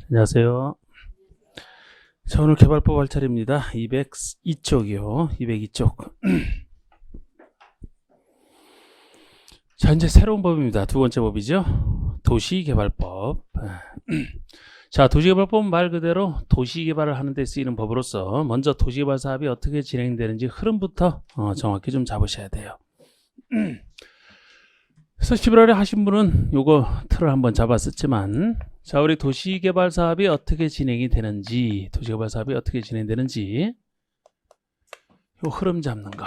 안녕하세요. 자, 오늘 개발법 할 차례입니다. 202쪽이요. 202쪽. 자, 이제 새로운 법입니다. 두 번째 법이죠. 도시개발법. 자, 도시개발법은 말 그대로 도시개발을 하는 데 쓰이는 법으로서 먼저 도시개발 사업이 어떻게 진행되는지 흐름부터 정확히 좀 잡으셔야 돼요. 그래서 11월에 하신 분은 요거 틀을 한번 잡았었지만, 자, 우리 도시개발 사업이 어떻게 진행이 되는지, 요 흐름 잡는 거.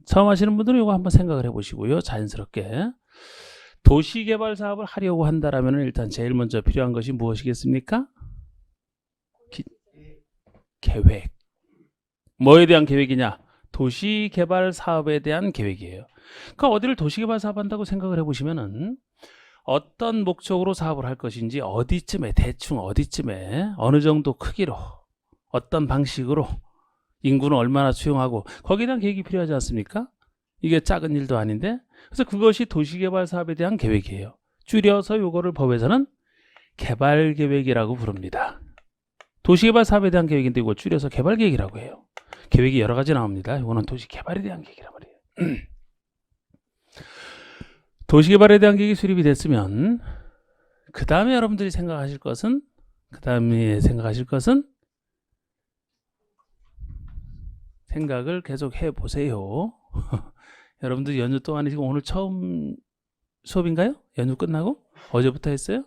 처음 하시는 분들은 요거 한번 생각을 해보시고요. 자연스럽게. 도시개발 사업을 하려고 한다라면 일단 제일 먼저 필요한 것이 무엇이겠습니까? 계획. 뭐에 대한 계획이냐? 도시개발 사업에 대한 계획이에요. 그러니까 어디를 도시개발 사업한다고 생각을 해보시면은 어떤 목적으로 사업을 할 것인지 어디쯤에, 대충 어디쯤에, 어느 정도 크기로, 어떤 방식으로, 인구는 얼마나 수용하고, 거기에 대한 계획이 필요하지 않습니까? 이게 작은 일도 아닌데. 그래서 그것이 도시개발 사업에 대한 계획이에요. 줄여서 요거를 법에서는 개발계획이라고 부릅니다. 도시개발 사업에 대한 계획인데 이걸 줄여서 개발계획이라고 해요. 계획이 여러 가지 나옵니다. 이거는 도시개발에 대한 계획이란 말이에요. 도시개발에 대한 계획이 수립이 됐으면 그 다음에 여러분들이 생각하실 것은 생각을 계속 해보세요. 여러분들 연휴 동안에 지금 오늘 처음 수업인가요? 연휴 끝나고? 어제부터 했어요?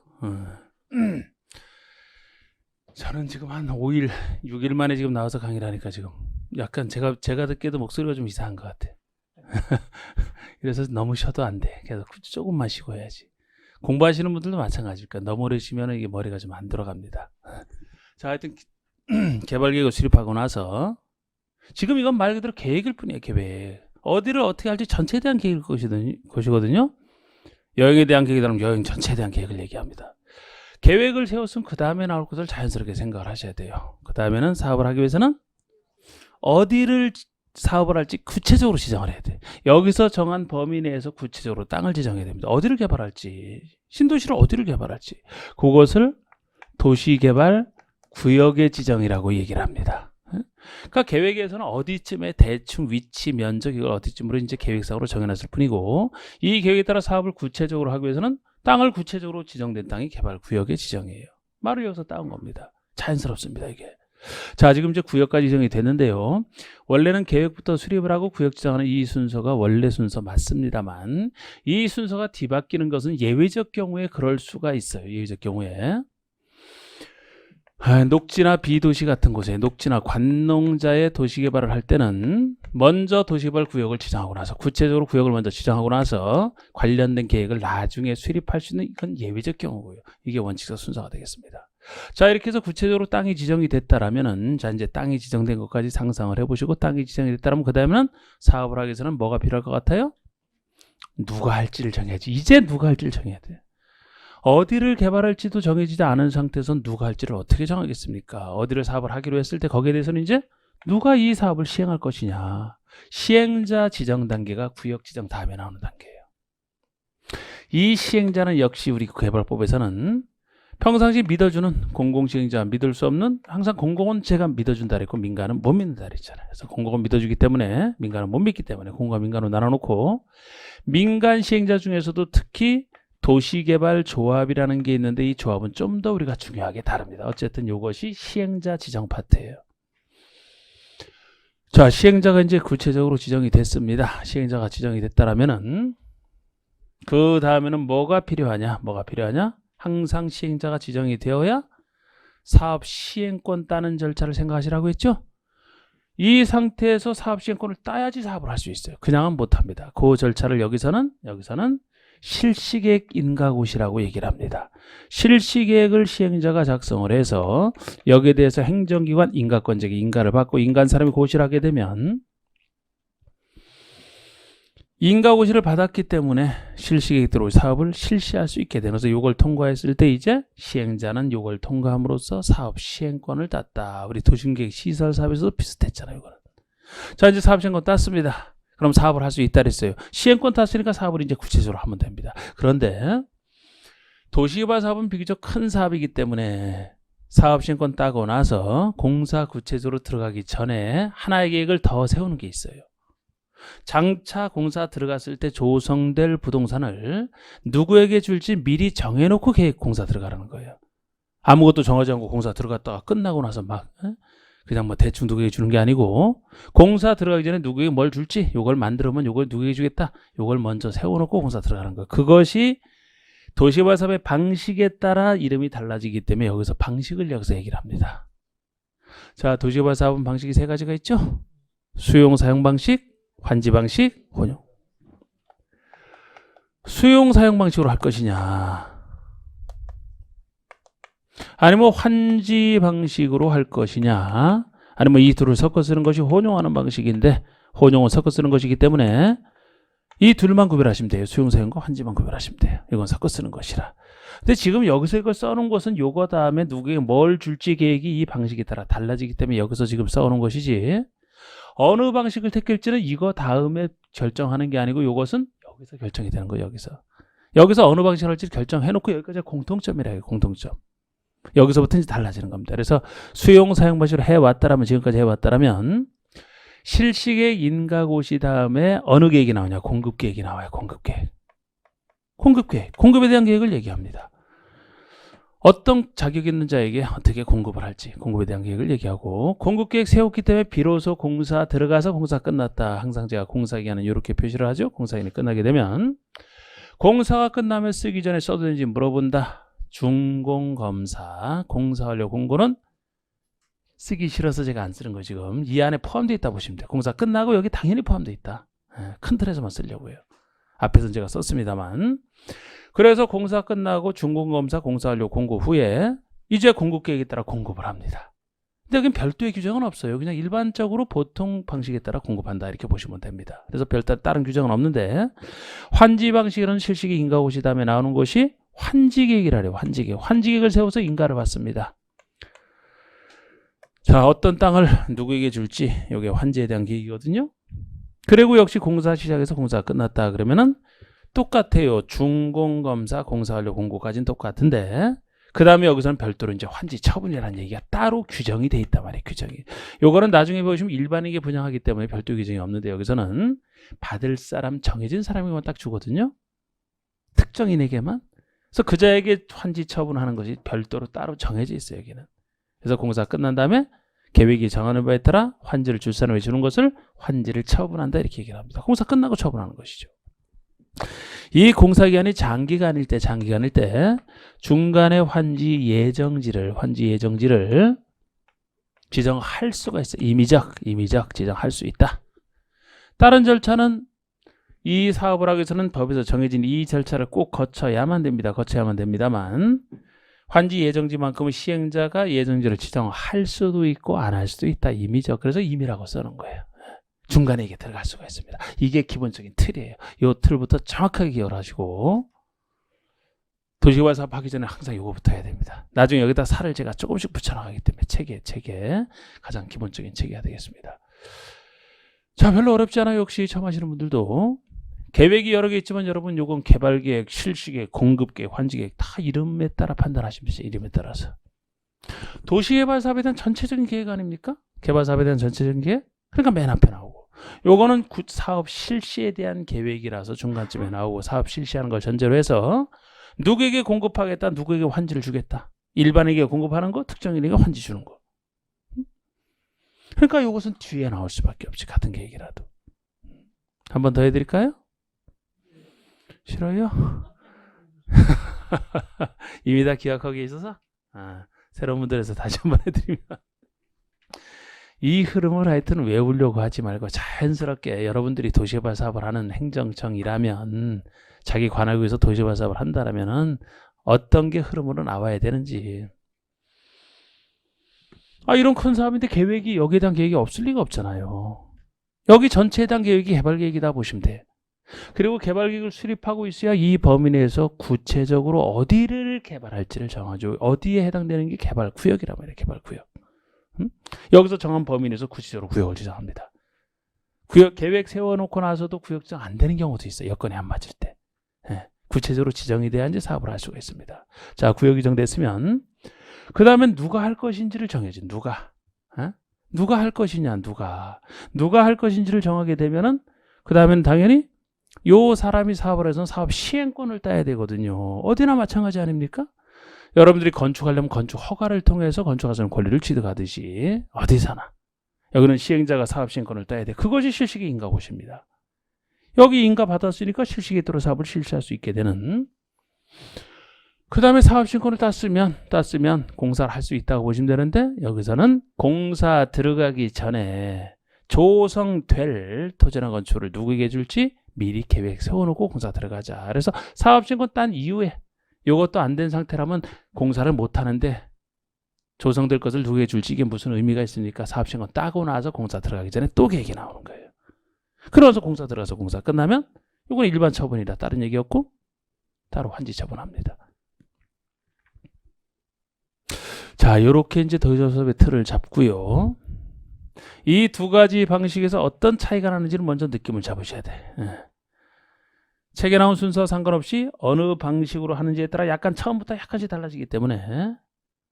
저는 지금 한 5일, 6일 만에 지금 나와서 강의를 하니까 지금 약간 제가 듣기에도 목소리가 좀 이상한 것 같아. 그래서 너무 쉬어도 안 돼. 계속 조금만 쉬고 해야지. 공부하시는 분들도 마찬가지니까 너무 오래 쉬면 이게 머리가 좀 안 돌아갑니다. 자, 하여튼 개발계획을 수립하고 나서 지금 이건 말 그대로 계획일 뿐이에요. 계획. 어디를 어떻게 할지 전체에 대한 계획일 것이거든요. 여행에 대한 계획이라면 여행 전체에 대한 계획을 얘기합니다. 계획을 세웠으면 그 다음에 나올 것을 자연스럽게 생각을 하셔야 돼요. 그 다음에는 사업을 하기 위해서는 어디를 사업을 할지 구체적으로 지정을 해야 돼. 여기서 정한 범위 내에서 구체적으로 땅을 지정해야 됩니다. 어디를 개발할지, 신도시를 어디를 개발할지, 그것을 도시개발 구역의 지정이라고 얘기를 합니다. 그러니까 계획에서는 어디쯤에 대충 위치, 면적 이걸 어디쯤으로 이제 계획상으로 정해놨을 뿐이고, 이 계획에 따라 사업을 구체적으로 하기 위해서는 땅을 구체적으로 지정된 땅이 개발 구역의 지정이에요. 말을 여기서 따온 겁니다. 자연스럽습니다, 이게. 자, 지금 이제 구역까지 지정이 됐는데요. 원래는 계획부터 수립을 하고 구역 지정하는 이 순서가 원래 순서 맞습니다만, 이 순서가 뒤바뀌는 것은 예외적 경우에 그럴 수가 있어요. 예외적 경우에. 녹지나 비도시 같은 곳에, 녹지나 관농자의 도시개발을 할 때는 먼저 도시개발 구역을 지정하고 나서, 구체적으로 구역을 먼저 지정하고 나서 관련된 계획을 나중에 수립할 수 있는, 이건 예외적 경우고요. 이게 원칙적 순서가 되겠습니다. 자, 이렇게 해서 구체적으로 땅이 지정이 됐다라면은, 자, 이제 땅이 지정된 것까지 상상을 해보시고, 땅이 지정이 됐다라면 그 다음에는 사업을 하기 위해서는 뭐가 필요할 것 같아요? 누가 할지를 정해야지. 이제 누가 할지를 정해야 돼. 어디를 개발할지도 정해지지 않은 상태에서 누가 할지를 어떻게 정하겠습니까? 어디를 사업을 하기로 했을 때 거기에 대해서는 이제 누가 이 사업을 시행할 것이냐. 시행자 지정 단계가 구역 지정 다음에 나오는 단계예요. 이 시행자는 역시 우리 개발법에서는 평상시 믿어주는 공공시행자, 믿을 수 없는, 항상 공공은 제가 믿어준다 그랬고 민간은 못 믿는다 그랬잖아요. 그래서 공공은 믿어주기 때문에 민간은 못 믿기 때문에 공공과 민간으로 나눠놓고, 민간 시행자 중에서도 특히 도시개발조합이라는 게 있는데 이 조합은 좀 더 우리가 중요하게 다릅니다. 어쨌든 이것이 시행자 지정 파트예요. 자, 시행자가 이제 구체적으로 지정이 됐습니다. 시행자가 지정이 됐다라면은 그 다음에는 뭐가 필요하냐? 항상 시행자가 지정이 되어야 사업 시행권 따는 절차를 생각하시라고 했죠? 이 상태에서 사업 시행권을 따야지 사업을 할 수 있어요. 그냥은 못합니다. 그 절차를 여기서는 실시계획 인가고시라고 얘기를 합니다. 실시계획을 시행자가 작성을 해서 여기에 대해서 행정기관 인가권자에게 인가를 받고, 인가한 사람이 고시를 하게 되면 인가고시를 받았기 때문에 실시계획 들어올 사업을 실시할 수 있게 되는, 그래서 이걸 통과했을 때 이제 시행자는 이걸 통과함으로써 사업 시행권을 땄다. 우리 도심계획 시설 사업에서도 비슷했잖아요. 이거는. 자, 이제 사업 시행권 땄습니다. 그럼 사업을 할 수 있다 그랬어요. 시행권 땄으니까 사업을 이제 구체적으로 하면 됩니다. 그런데 도시개발 사업은 비교적 큰 사업이기 때문에 사업신권 따고 나서 공사 구체적으로 들어가기 전에 하나의 계획을 더 세우는 게 있어요. 장차 공사 들어갔을 때 조성될 부동산을 누구에게 줄지 미리 정해놓고 계획 공사 들어가라는 거예요. 아무것도 정하지 않고 공사 들어갔다가 끝나고 나서 막 그냥 뭐 대충 누구에게 주는 게 아니고 공사 들어가기 전에 누구에게 뭘 줄지 요걸 만들면 요걸 누구에게 주겠다 요걸 먼저 세워놓고 공사 들어가는 거예요. 그것이 도시개발 사업의 방식에 따라 이름이 달라지기 때문에 여기서 방식을 여기서 얘기를 합니다. 자, 도시개발 사업은 방식이 세 가지가 있죠. 수용 사용 방식, 환지 방식, 혼용. 수용 사용 방식으로 할 것이냐 아니면 환지 방식으로 할 것이냐 아니면 이 둘을 섞어 쓰는 것이 혼용하는 방식인데 혼용은 섞어 쓰는 것이기 때문에 이 둘만 구별하시면 돼요. 수용 사용과 환지만 구별하시면 돼요. 이건 섞어 쓰는 것이라. 근데 지금 여기서 이걸 써놓은 것은 요거 다음에 누구에게 뭘 줄지 계획이 이 방식에 따라 달라지기 때문에 여기서 지금 써놓은 것이지 어느 방식을 택할지는 이거 다음에 결정하는 게 아니고 요것은 여기서 결정이 되는 거예요. 여기서 어느 방식을 할지 결정해놓고 여기까지 공통점이라 해요. 공통점. 여기서부터 이제 달라지는 겁니다. 그래서 수용 사용 방식으로 해왔다라면 지금까지 해왔다라면 실식의 인가고시 다음에 어느 계획이 나오냐? 공급 계획이 나와요. 공급 계획. 공급에 대한 계획을 얘기합니다. 어떤 자격 있는 자에게 어떻게 공급을 할지 공급에 대한 계획을 얘기하고 공급 계획 세웠기 때문에 비로소 공사 들어가서 공사 끝났다. 항상 제가 공사 기간은 이렇게 표시를 하죠. 공사 기간이 끝나게 되면 공사가 끝나면 쓰기 전에 써도 되는지 물어본다. 준공검사 공사 완료 공고는 쓰기 싫어서 제가 안 쓰는 거 지금 이 안에 포함되어 있다 보시면 돼요. 공사 끝나고 여기 당연히 포함되어 있다. 큰 틀에서만 쓰려고요. 앞에서는 제가 썼습니다만 그래서 공사 끝나고 준공검사 공사 완료 공고 후에 이제 공급계획에 따라 공급을 합니다. 근데 여긴 별도의 규정은 없어요. 그냥 일반적으로 보통 방식에 따라 공급한다 이렇게 보시면 됩니다. 그래서 별다른 다른 규정은 없는데 환지 방식은 실식의 인가고시 다음에 나오는 것이 환지계획이라 해요. 환지계획을 세워서 인가를 받습니다. 자, 어떤 땅을 누구에게 줄지 이게 환지에 대한 계획이거든요. 그리고 역시 공사 시작해서 공사가 끝났다 그러면은 똑같아요. 준공검사 공사 완료 공고까지는 똑같은데 그 다음에 여기서는 별도로 이제 환지 처분이라는 얘기가 따로 규정이 돼 있단 말이에요. 규정이. 요거는 나중에 보시면 일반에게 분양하기 때문에 별도 규정이 없는데 여기서는 받을 사람 정해진 사람에게만 딱 주거든요. 특정인에게만. 그래서 그자에게 환지 처분하는 것이 별도로 따로 정해져 있어요. 여기는. 그래서 공사 끝난 다음에 계획이 정하는 바에 따라 환지를 줄 사람에게 주는 것을 환지를 처분한다 이렇게 얘기를 합니다. 공사 끝나고 처분하는 것이죠. 이 공사기간이 장기간일 때 중간에 환지 예정지를 지정할 수가 있어요. 임의적 지정할 수 있다. 다른 절차는 이 사업을 하기 위해서는 법에서 정해진 이 절차를 꼭 거쳐야만 됩니다만 환지 예정지만큼은 시행자가 예정지를 지정할 수도 있고 안 할 수도 있다. 임의적. 그래서 임의라고 써놓은 거예요. 중간에 이게 들어갈 수가 있습니다. 이게 기본적인 틀이에요. 이 틀부터 정확하게 기억하시고 도시개발 사업 하기 전에 항상 이거부터 해야 됩니다. 나중에 여기다 살을 제가 조금씩 붙여나가기 때문에 체계 가장 기본적인 체계가 되겠습니다. 자, 별로 어렵지 않아요. 역시 처음 하시는 분들도. 계획이 여러 개 있지만 여러분 요건 개발계획, 실시계획, 공급계획, 환지계획 다 이름에 따라 판단하시면 돼요. 이름에 따라서. 도시개발 사업에 대한 전체적인 계획 아닙니까? 개발 사업에 대한 전체적인 계획? 그러니까 맨 앞에 나오고 요거는 사업 실시에 대한 계획이라서 중간쯤에 나오고 사업 실시하는 걸 전제로 해서 누구에게 공급하겠다, 누구에게 환지를 주겠다. 일반에게 공급하는 거, 특정인에게 환지 주는 거. 그러니까 요것은 뒤에 나올 수밖에 없지. 같은 계획이라도. 한 번 더 해드릴까요? 싫어요? 이미 다 기억하고 있어서 새로운 분들에서 다시 한번 해드리면 이 흐름을 하여튼 외우려고 하지 말고 자연스럽게 여러분들이 도시개발 사업을 하는 행정청이라면 자기 관할구에서 도시개발 사업을 한다라면은 어떤 게 흐름으로 나와야 되는지. 이런 큰 사업인데 계획이 여기에 대한 계획이 없을 리가 없잖아요. 여기 전체에 대한 계획이 개발계획이다 보시면 돼. 그리고 개발계획을 수립하고 있어야 이 범위 내에서 구체적으로 어디를 개발할지를 정하죠. 어디에 해당되는 게 개발구역이란 말이에요. 개발구역. 여기서 정한 범위 내에서 구체적으로 구역을 지정합니다. 구역 계획 세워놓고 나서도 구역 지정 안 되는 경우도 있어요. 여건이 안 맞을 때. 구체적으로 지정이 돼야 이제 사업을 할 수가 있습니다. 자, 구역이 정됐으면 그 다음엔 누가 할 것인지를 정해야지. 누가 할 것이냐, 누가 할 것인지를 정하게 되면은 그 다음엔 당연히 요 사람이 사업을 해서 사업 시행권을 따야 되거든요. 어디나 마찬가지 아닙니까? 여러분들이 건축하려면 건축 허가를 통해서 건축하는 권리를 취득하듯이 어디서나 여기는 시행자가 사업 시행권을 따야 돼. 그것이 실시기 인가고시입니다. 여기 인가 받았으니까 실시기에 따라 사업을 실시할 수 있게 되는. 그 다음에 사업 시행권을 땄으면 공사를 할 수 있다고 보시면 되는데, 여기서는 공사 들어가기 전에 조성될 토지나 건축을 누구에게 줄지 미리 계획 세워놓고 공사 들어가자. 그래서 사업 시행권 딴 이후에 이것도 안 된 상태라면 공사를 못 하는데 조성될 것을 누구에게 줄지 이게 무슨 의미가 있습니까? 사업 시행권 따고 나서 공사 들어가기 전에 또 계획이 나오는 거예요. 그러면서 공사 들어가서 공사 끝나면 이건 일반 처분이다. 다른 얘기 없고 따로 환지 처분합니다. 자, 요렇게 이제 도시조합의 틀을 잡고요. 이 두 가지 방식에서 어떤 차이가 나는지를 먼저 느낌을 잡으셔야 돼. 책에 나온 순서와 상관없이 어느 방식으로 하는지에 따라 약간 처음부터 약간씩 달라지기 때문에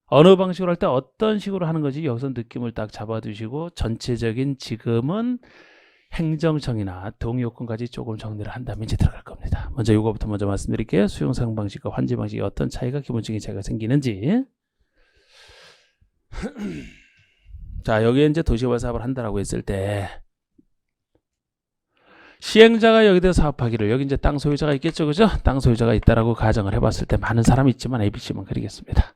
어느 방식으로 할 때 어떤 식으로 하는 거지 여기서 느낌을 딱 잡아두시고 전체적인 지금은 행정청이나 동의요건까지 조금 정리를 한 다음에 이제 들어갈 겁니다. 먼저 이거부터 먼저 말씀드릴게요. 수용 사용 방식과 환지 방식이 어떤 차이가 기본적인 차이가 생기는지. 자, 여기에 이제 도시개발 사업을 한다라고 했을 때 시행자가 여기 대해서 사업하기를, 여기 이제 땅 소유자가 있겠죠, 그죠? 땅 소유자가 있다라고 가정을 해봤을 때 많은 사람이 있지만 ABC만 그리겠습니다.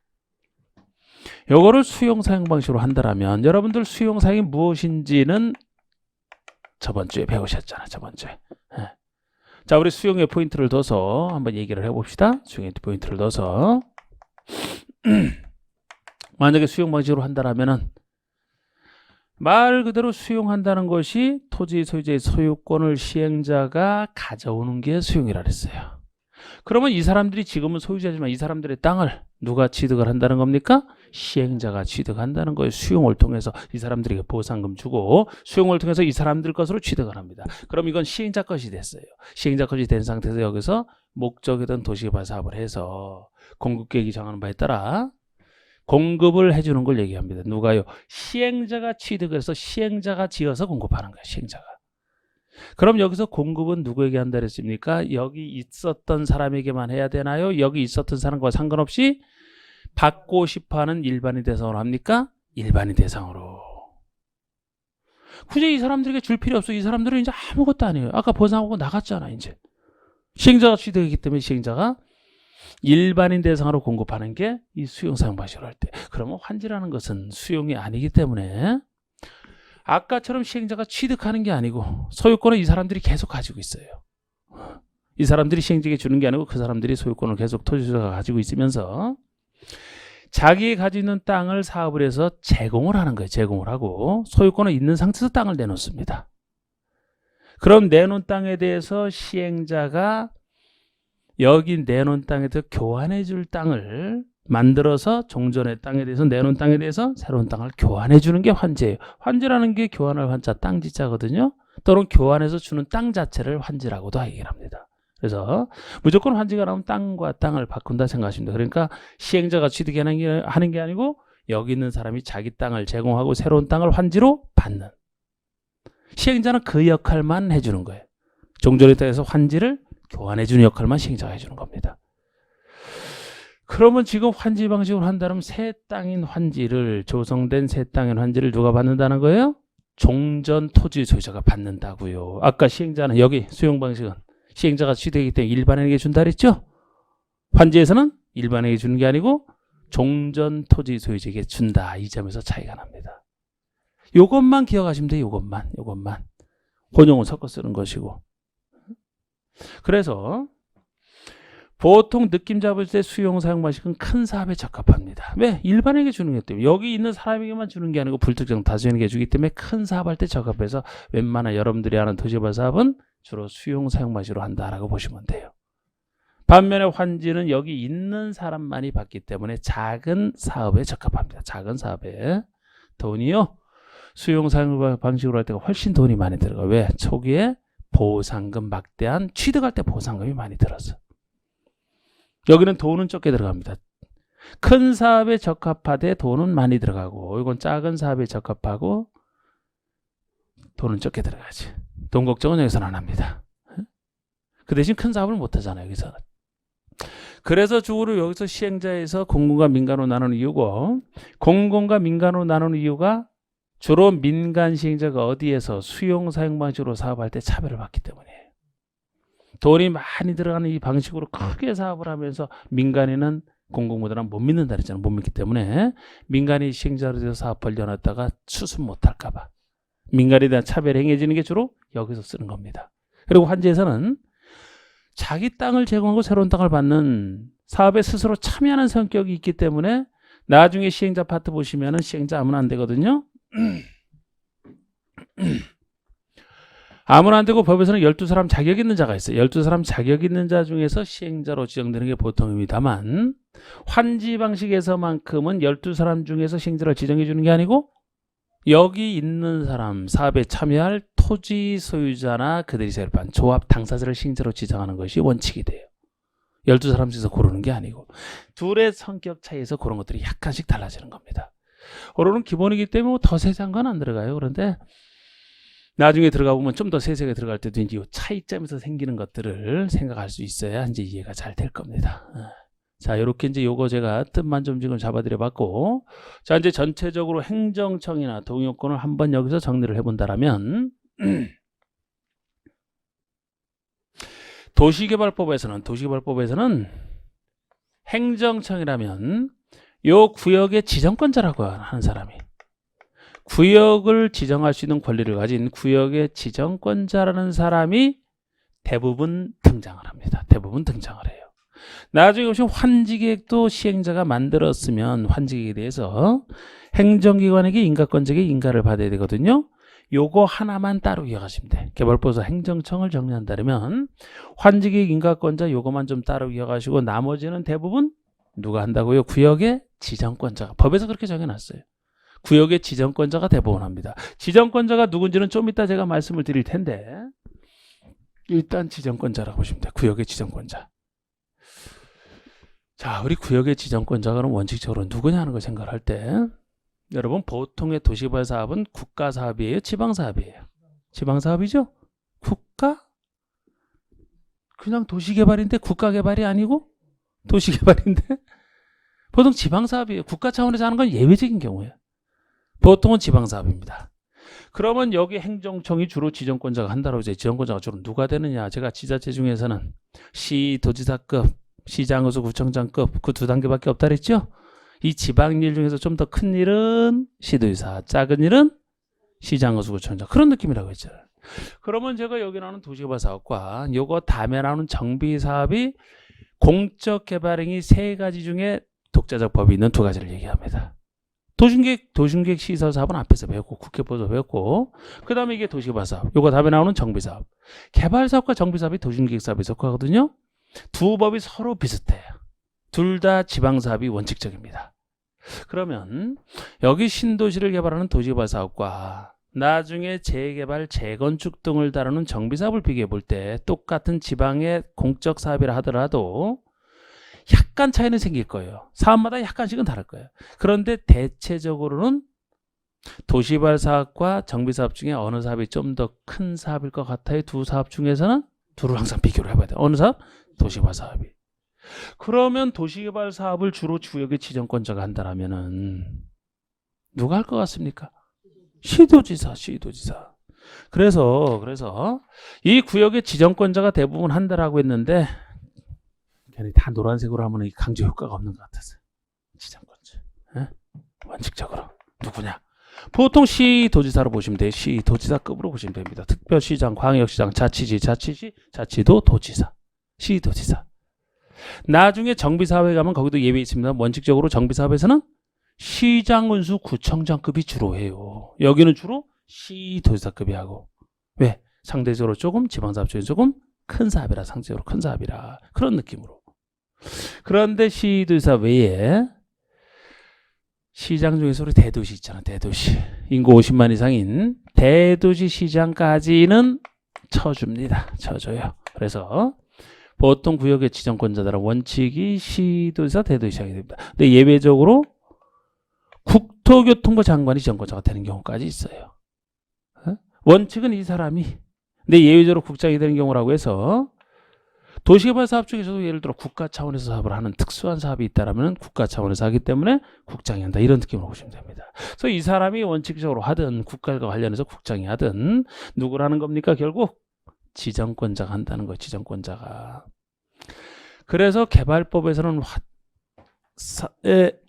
요거를 수용 사용 방식으로 한다라면 여러분들 수용 사용이 무엇인지는 저번 주에 배우셨잖아, 저번 주에. 자, 우리 수용의 포인트를 둬서 한번 얘기를 해봅시다. 수용의 포인트를 둬서 만약에 수용 방식으로 한다라면은 말 그대로 수용한다는 것이 토지 소유자의 소유권을 시행자가 가져오는 게 수용이라 그랬어요. 그러면 이 사람들이 지금은 소유자지만 이 사람들의 땅을 누가 취득을 한다는 겁니까? 시행자가 취득한다는 거예요. 수용을 통해서 이 사람들에게 보상금 주고 수용을 통해서 이 사람들 것으로 취득을 합니다. 그럼 이건 시행자 것이 됐어요. 시행자 것이 된 상태에서 여기서 목적이든 도시개발 사업을 해서 공급계획이 정하는 바에 따라 공급을 해주는 걸 얘기합니다. 누가요? 시행자가 취득을 해서 시행자가 지어서 공급하는 거예요. 시행자가. 그럼 여기서 공급은 누구에게 한다 그랬습니까? 여기 있었던 사람에게만 해야 되나요? 여기 있었던 사람과 상관없이 받고 싶어하는 일반인 대상으로 합니까? 일반인 대상으로. 굳이 이 사람들에게 줄 필요 없어. 이 사람들은 이제 아무것도 아니에요. 아까 보상하고 나갔잖아, 이제. 시행자가 취득했기 때문에 시행자가 일반인 대상으로 공급하는 게 이 수용 사용 방식으로 할 때. 그러면 환지라는 것은 수용이 아니기 때문에 아까처럼 시행자가 취득하는 게 아니고 소유권을 이 사람들이 계속 가지고 있어요. 이 사람들이 시행자에게 주는 게 아니고 그 사람들이 소유권을 계속 토지소유자가 가지고 있으면서 자기가 가지고 있는 땅을 사업을 해서 제공을 하는 거예요. 제공을 하고 소유권은 있는 상태에서 땅을 내놓습니다. 그럼 내놓은 땅에 대해서 시행자가 여기 내놓은 땅에 대해서 교환해 줄 땅을 만들어서 종전의 땅에 대해서 내놓은 땅에 대해서 새로운 땅을 교환해 주는 게 환지예요. 환지라는 게 교환할 환자 땅지자거든요. 또는 교환해서 주는 땅 자체를 환지라고도 얘기를 합니다. 그래서 무조건 환지가 나오면 땅과 땅을 바꾼다 생각하시면 돼요. 그러니까 시행자가 취득하는 게 아니고 여기 있는 사람이 자기 땅을 제공하고 새로운 땅을 환지로 받는. 시행자는 그 역할만 해주는 거예요. 종전의 땅에서 환지를 교환해주는 역할만 시행자가 해주는 겁니다. 그러면 지금 환지 방식으로 한다면 새 땅인 환지를, 조성된 새 땅인 환지를 누가 받는다는 거예요? 종전 토지 소유자가 받는다고요. 아까 시행자는 여기 수용 방식은 시행자가 취득하기 때문에 일반인에게 준다 그랬죠? 환지에서는 일반인에게 주는 게 아니고 종전 토지 소유자에게 준다. 이 점에서 차이가 납니다. 요것만 기억하시면 돼요. 요것만. 혼용은 섞어 쓰는 것이고. 그래서 보통 느낌 잡을 때 수용 사용 방식은 큰 사업에 적합합니다. 왜? 일반에게 주는 게 때문에. 여기 있는 사람에게만 주는 게 아니고 불특정 다수에게 주기 때문에 큰 사업할 때 적합해서 웬만한 여러분들이 아는 도시개발 사업은 주로 수용 사용 방식으로 한다라고 보시면 돼요. 반면에 환지는 여기 있는 사람만이 받기 때문에 작은 사업에 적합합니다. 작은 사업에. 돈이요. 수용 사용 방식으로 할 때가 훨씬 돈이 많이 들어가요. 왜? 초기에 보상금 막대한 취득할 때 보상금이 많이 들어서. 여기는 돈은 적게 들어갑니다. 큰 사업에 적합하되 돈은 많이 들어가고, 이건 작은 사업에 적합하고 돈은 적게 들어가지. 돈 걱정은 여기서는 안 합니다. 그 대신 큰 사업을 못 하잖아요, 여기서. 그래서 주로 여기서 시행자에서 공공과 민간으로 나누는 이유고, 공공과 민간으로 나누는 이유가 주로 민간 시행자가 어디에서 수용 사용 방식으로 사업할 때 차별을 받기 때문이에요. 돈이 많이 들어가는 이 방식으로 크게 사업을 하면서 민간인은 공공보다는 못 믿는다 그랬잖아요. 못 믿기 때문에 민간이 시행자로 돼서 사업 벌려놨다가 수습 못할까 봐 민간에 대한 차별이 행해지는 게 주로 여기서 쓰는 겁니다. 그리고 환지에서는 자기 땅을 제공하고 새로운 땅을 받는 사업에 스스로 참여하는 성격이 있기 때문에 나중에 시행자 파트 보시면은 시행자 아무나 안 되거든요. 아무나 안 되고 법에서는 12사람 자격 있는 자가 있어요. 12사람 자격 있는 자 중에서 시행자로 지정되는 게 보통입니다만 환지 방식에서만큼은 12사람 중에서 시행자를 지정해 주는 게 아니고 여기 있는 사람, 사업에 참여할 토지 소유자나 그들이 세입한 조합 당사자를 시행자로 지정하는 것이 원칙이 돼요. 12사람 중에서 고르는 게 아니고 둘의 성격 차이에서 그런 것들이 약간씩 달라지는 겁니다. 오로는 기본이기 때문에 더 세세한 건 안 들어가요. 그런데 나중에 들어가 보면 좀 더 세세하게 들어갈 때도 이제 이 차이점에서 생기는 것들을 생각할 수 있어야 이제 이해가 잘 될 겁니다. 자, 이렇게 이제 요거 제가 뜻만 좀 지금 잡아드려 봤고, 자, 이제 전체적으로 행정청이나 동의요건을 한번 여기서 정리를 해본다라면, 도시개발법에서는 행정청이라면 요 구역의 지정권자라고 하는 사람이 구역을 지정할 수 있는 권리를 가진 구역의 지정권자라는 사람이 대부분 등장을 합니다. 대부분 등장을 해요. 나중에 보시면 환지계획도 시행자가 만들었으면 환지계획에 대해서 행정기관에게 인가권자에게 인가를 받아야 되거든요. 요거 하나만 따로 기억하시면 돼. 개발법에서 행정청을 정리한다면 환지계획 인가권자 요거만 좀 따로 기억하시고 나머지는 대부분 누가 한다고요? 구역의 지정권자가. 법에서 그렇게 정해놨어요. 구역의 지정권자가 대부분 합니다. 지정권자가 누군지는 좀 이따 제가 말씀을 드릴 텐데 일단 지정권자라고 보시면 돼요. 구역의 지정권자. 자, 우리 구역의 지정권자가 원칙적으로 누구냐 하는 걸 생각할 때 여러분 보통의 도시개발 사업은 국가사업이에요? 지방사업이에요? 지방사업이죠? 국가? 그냥 도시개발인데 국가개발이 아니고 도시개발인데 보통 지방사업이에요. 국가 차원에서 하는 건 예외적인 경우예요. 보통은 지방사업입니다. 그러면 여기 행정청이 주로 지정권자가 한다고 이제 지정권자가 주로 누가 되느냐? 제가 지자체 중에서는 시, 도지사급, 시장에서 구청장급 그 두 단계밖에 없다 그랬죠? 이 지방일 중에서 좀 더 큰 일은 시도지사, 작은 일은 시장에서 구청장 그런 느낌이라고 했죠. 그러면 제가 여기 나오는 도시개발 사업과 요거 다음에 나오는 정비사업이 공적 개발행위 세 가지 중에 독자적 법이 있는 두 가지를 얘기합니다. 도심계획 시설 사업은 앞에서 배웠고 국회법에서 배웠고 그 다음에 이게 도시개발 사업 요거 다음에 나오는 정비사업 개발사업과 정비사업이 도심계획 사업에 속하거든요. 두 법이 서로 비슷해요. 둘 다 지방사업이 원칙적입니다. 그러면 여기 신도시를 개발하는 도시개발 사업과 나중에 재개발, 재건축 등을 다루는 정비사업을 비교해 볼 때 똑같은 지방의 공적 사업이라 하더라도 약간 차이는 생길 거예요. 사업마다 약간씩은 다를 거예요. 그런데 대체적으로는 도시개발 사업과 정비사업 중에 어느 사업이 좀 더 큰 사업일 것 같아요. 두 사업 중에서는 둘을 항상 비교를 해봐야 돼요. 어느 사업? 도시개발 사업이. 그러면 도시개발 사업을 주로 구역의 지정권자가 한다라면은 누가 할 것 같습니까? 시도지사. 그래서 이 구역의 지정권자가 대부분 한다라고 했는데 괜히 다 노란색으로 하면 강조 효과가 없는 것 같아서 지정권자. 원칙적으로 누구냐? 보통 시도지사로 보시면 돼요. 시도지사급으로 보시면 됩니다. 특별시장, 광역시장, 자치도 도지사. 시도지사. 나중에 정비사업에 가면 거기도 예외 있습니다. 원칙적으로 정비사업에서는 시장, 군수, 구청장급이 주로 해요. 여기는 주로 시도지사급이 하고. 왜? 상대적으로 조금 지방사업 중에 조금 큰 사업이라 상대적으로 큰 사업이라 그런 느낌으로. 그런데 시도지사 외에 시장 중에서 우리 대도시 있잖아. 대도시. 인구 50만 이상인 대도시 시장까지는 쳐줍니다. 쳐줘요. 그래서 보통 구역의 지정권자들은 원칙이 시도지사, 대도시장이 됩니다. 근데 예외적으로 국토교통부 장관이 지정권자가 되는 경우까지 있어요. 원칙은 이 사람이, 근데 예외적으로 국장이 되는 경우라고 해서 도시개발 사업 중에서도 예를 들어 국가 차원에서 사업을 하는 특수한 사업이 있다라면 국가 차원에서 하기 때문에 국장이 한다, 이런 느낌으로 보시면 됩니다. 그래서 이 사람이 원칙적으로 하든 국가과 관련해서 국장이 하든 누구라는 겁니까? 결국 지정권자가 한다는 거예요. 지정권자가. 그래서 개발법에서는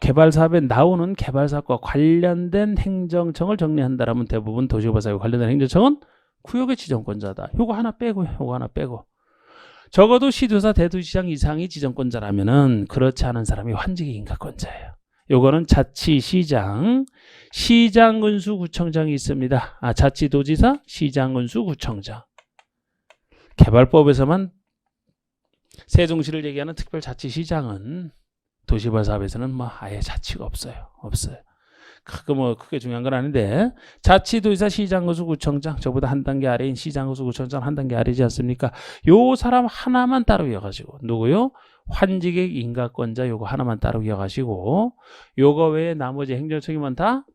개발 사업에 나오는 개발 사업과 관련된 행정청을 정리한다라면 대부분 도시개발 사업에 관련된 행정청은 구역의 지정권자다. 요거 하나 빼고요. 요거 하나 빼고. 적어도 시도사, 대도시장 이상이 지정권자라면은 그렇지 않은 사람이 환직의 인가권자예요. 요거는 자치시장, 시장군수구청장이 있습니다. 자치도지사, 시장군수구청장. 개발법에서만 세종시를 얘기하는 특별자치시장은 도시개발 사업에서는 뭐 아예 자치가 없어요. 크게 중요한 건 아닌데, 자치도지사, 시장군수구청장, 저보다 한 단계 아래인 시장군수구청장 한 단계 아래지 않습니까? 요 사람 하나만 따로 이어가지고, 누구요? 환직의 인가권자 요거 하나만 따로 이어가시고, 요거 외에 나머지 행정청이면 다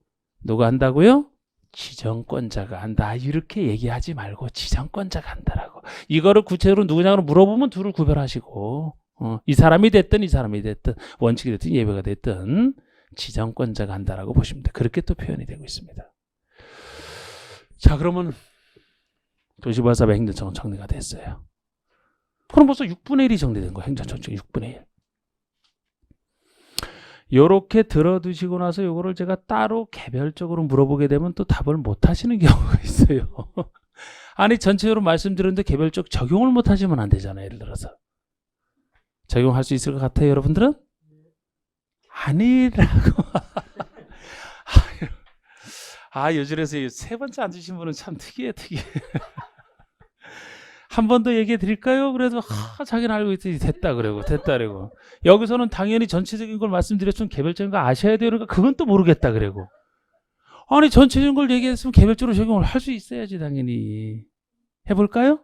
누가 한다고요? 지정권자가 한다. 이렇게 얘기하지 말고 지정권자가 한다라고. 이거를 구체적으로 누구냐고 물어보면 둘을 구별하시고, 이 사람이 됐든 이 사람이 됐든 원칙이 됐든 예외가 됐든 지정권자가 한다라고 보시면 돼요. 그렇게 또 표현이 되고 있습니다. 자, 그러면 도시개발 사업의 행정청은 정리가 됐어요. 그럼 벌써 6분의 1이 정리된 거예요. 행정청 중에 6분의 1. 요렇게 들어두시고 나서 요거를 제가 따로 개별적으로 물어보게 되면 또 답을 못 하시는 경우가 있어요. 아니, 전체적으로 말씀드렸는데 개별적 적용을 못 하시면 안 되잖아요. 예를 들어서. 적용할 수 있을 것 같아요, 여러분들은? 아니라고. 요즘에서 세 번째 앉으신 분은 참 특이해. 한 번 더 얘기해 드릴까요? 그래도 자기는 알고 있더니 됐다 그러고. 여기서는 당연히 전체적인 걸 말씀드렸지만 개별적인 거 아셔야 돼요. 그러니까 그건 또 모르겠다 그러고. 아니, 전체적인 걸 얘기했으면 개별적으로 적용을 할 수 있어야지 당연히. 해볼까요?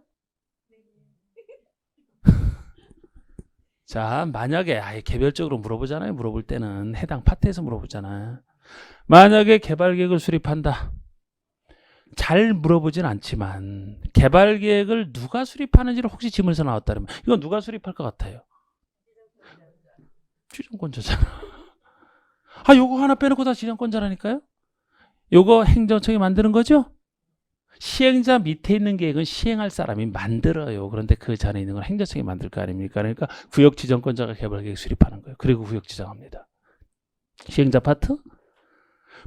자, 만약에 아예 개별적으로 물어보잖아요. 물어볼 때는 해당 파트에서 물어보잖아요. 만약에 개발계획을 수립한다. 잘 물어보진 않지만 개발계획을 누가 수립하는지를 혹시 질문에서 나왔다면 이건 누가 수립할 것 같아요? 지정권자잖아. 요거 하나 빼놓고 다 지정권자라니까요. 요거 행정청이 만드는 거죠. 시행자 밑에 있는 계획은 시행할 사람이 만들어요. 그런데 그 전에 있는 건 행정청이 만들 거 아닙니까? 그러니까 구역 지정권자가 개발계획 수립하는 거예요. 그리고 구역 지정합니다. 시행자 파트?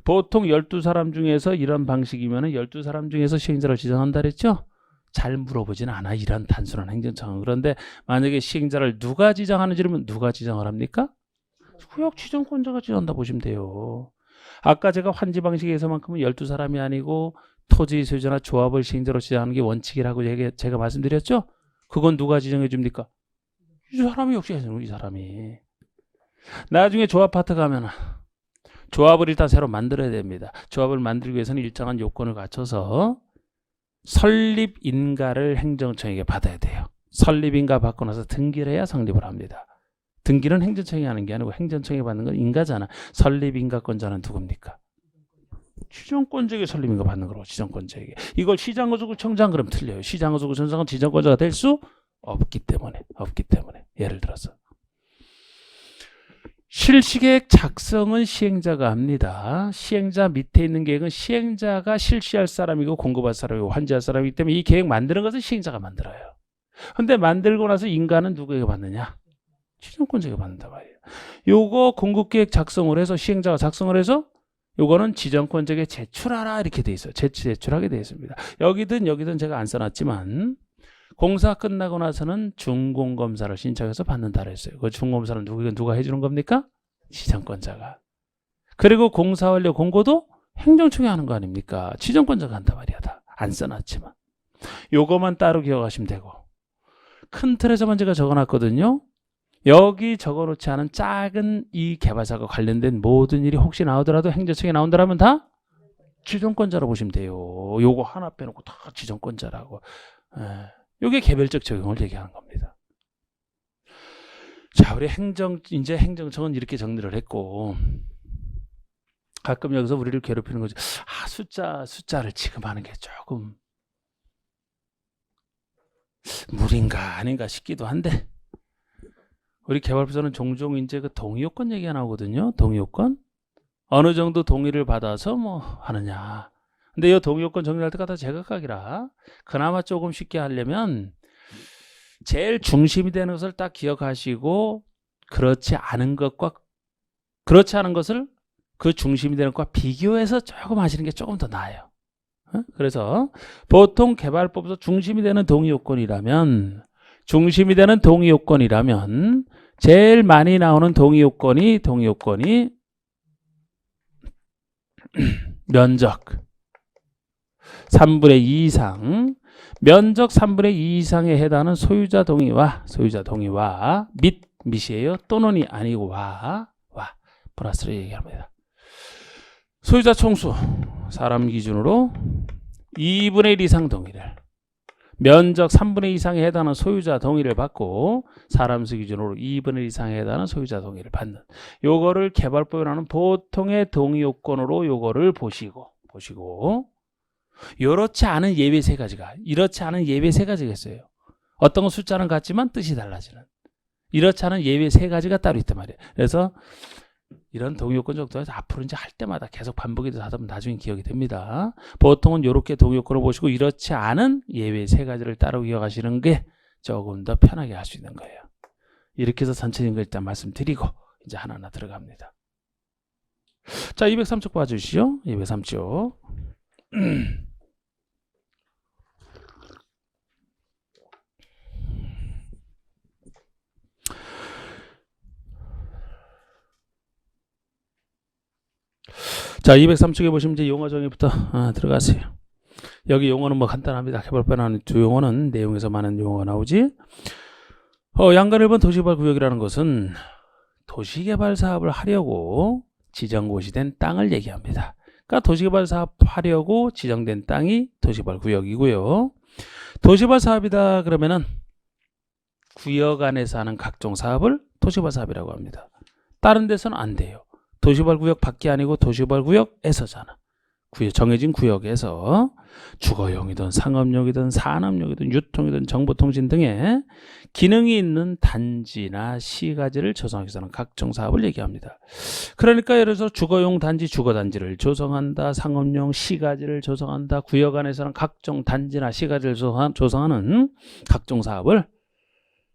보통 12사람 중에서 이런 방식이면 12사람 중에서 시행자를 지정한다 그랬죠? 잘 물어보진 않아. 이런 단순한 행정청은. 그런데 만약에 시행자를 누가 지정하는지 그러면 누가 지정을 합니까? 구역 지정권자가 지정한다 보시면 돼요. 아까 제가 환지 방식에서만큼은 12사람이 아니고 토지 소유자나 조합을 시행자로 지정하는 게 원칙이라고 제가 말씀드렸죠? 그건 누가 지정해 줍니까? 이 사람이 역시 이 사람이. 나중에 조합 파트 가면 조합을 일단 새로 만들어야 됩니다. 조합을 만들기 위해서는 일정한 요건을 갖춰서 설립인가를 행정청에게 받아야 돼요. 설립인가 받고 나서 등기를 해야 성립을 합니다. 등기는 행정청이 하는 게 아니고 행정청이 받는 건 인가잖아. 설립인가권자는 누굽니까? 지정권자에게 설립인가 받는 거라고. 지정권자에게. 이걸 시장군수구청장 그럼 틀려요. 시장군수구청장은 지정권자가 될 수 없기 때문에. 예를 들어서 실시계획 작성은 시행자가 합니다. 시행자 밑에 있는 계획은 시행자가 실시할 사람이고 공급할 사람이고 환지할 사람이기 때문에 이 계획 만드는 것은 시행자가 만들어요. 근데 만들고 나서 인가는 누구에게 받느냐? 지정권자에게 받는다 말이에요. 요거 공급계획 작성을 해서 시행자가 작성을 해서 요거는 지정권자에게 제출하라 이렇게 돼 있어요. 제출하게 돼 있습니다. 여기든 제가 안 써놨지만 공사 끝나고 나서는 준공검사를 신청해서 받는다 그랬어요. 그 준공검사는 누가 해주는 겁니까? 지정권자가. 그리고 공사 완료 공고도 행정청이 하는 거 아닙니까? 지정권자가 한단 말이야. 다 안 써놨지만. 요거만 따로 기억하시면 되고. 큰 틀에서만 제가 적어놨거든요. 여기 적어놓지 않은 작은 이 개발사가 관련된 모든 일이 혹시 나오더라도 행정청에 나온다면 다 지정권자로 보시면 돼요. 요거 하나 빼놓고 다 지정권자라고. 요게 개별적 적용을 얘기하는 겁니다. 자, 우리 이제 행정청은 이렇게 정리를 했고, 가끔 여기서 우리를 괴롭히는 거죠. 숫자를 지급하는 게 조금 무리인가 아닌가 싶기도 한데, 우리 개발부서는 종종 이제 그 동의요건 얘기가 나오거든요. 동의요건. 어느 정도 동의를 받아서 뭐 하느냐. 근데 이 동의요건 정리할 때가 다 제각각이라 그나마 조금 쉽게 하려면 제일 중심이 되는 것을 딱 기억하시고 그렇지 않은 것을 그 중심이 되는 것과 비교해서 조금 하시는 게 조금 더 나아요. 그래서 보통 개발법에서 중심이 되는 동의요건이라면 제일 많이 나오는 동의요건이 면적 3분의 2 이상, 면적 3분의 2 이상에 해당하는 소유자 동의와 밑이에요. 또는이 아니고 와 플러스를 얘기합니다. 소유자 총수 사람 기준으로 2분의 1 이상 동의를, 면적 3분의 2 이상에 해당하는 소유자 동의를 받고 사람 수 기준으로 2분의 1 이상에 해당하는 소유자 동의를 받는, 요거를 개발법에 나오는 보통의 동의 요건으로 요거를 보시고 이렇지 않은 예외 세 가지가 있어요. 어떤 건 숫자는 같지만 뜻이 달라지는 이렇지 않은 예외 세 가지가 따로 있단 말이에요. 그래서 이런 동의요건 정도에서 앞으로 이제 할 때마다 계속 반복이 돼서 하다 보면 나중에 기억이 됩니다. 보통은 이렇게 동의요건을 보시고 이렇지 않은 예외 세 가지를 따로 기억하시는 게 조금 더 편하게 할 수 있는 거예요. 이렇게 해서 전체적인 거 일단 말씀드리고 이제 하나하나 들어갑니다. 자, 203쪽 봐주시죠. 203쪽. 자, 203쪽에 보시면 이제 용어 정의부터 들어가세요. 여기 용어는 뭐 간단합니다. 개발법에 나오는 두 용어는 내용에서 많은 용어가 나오지. 양간 1번 도시개발 구역이라는 것은 도시개발 사업을 하려고 지정고시 된 땅을 얘기합니다. 그러니까 도시개발 사업 하려고 지정된 땅이 도시개발 구역이고요. 도시개발 사업이다 그러면은 구역 안에서 하는 각종 사업을 도시개발 사업이라고 합니다. 다른 데서는 안 돼요. 도시개발 구역 밖이 아니고 도시개발 구역에서잖아. 정해진 구역에서 주거용이든 상업용이든 산업용이든 유통이든 정보통신 등의 기능이 있는 단지나 시가지를 조성하기 위해서 하는 각종 사업을 얘기합니다. 그러니까 예를 들어서 주거용 단지, 주거단지를 조성한다, 상업용 시가지를 조성한다, 구역 안에서는 각종 단지나 시가지를 조성하는 각종 사업을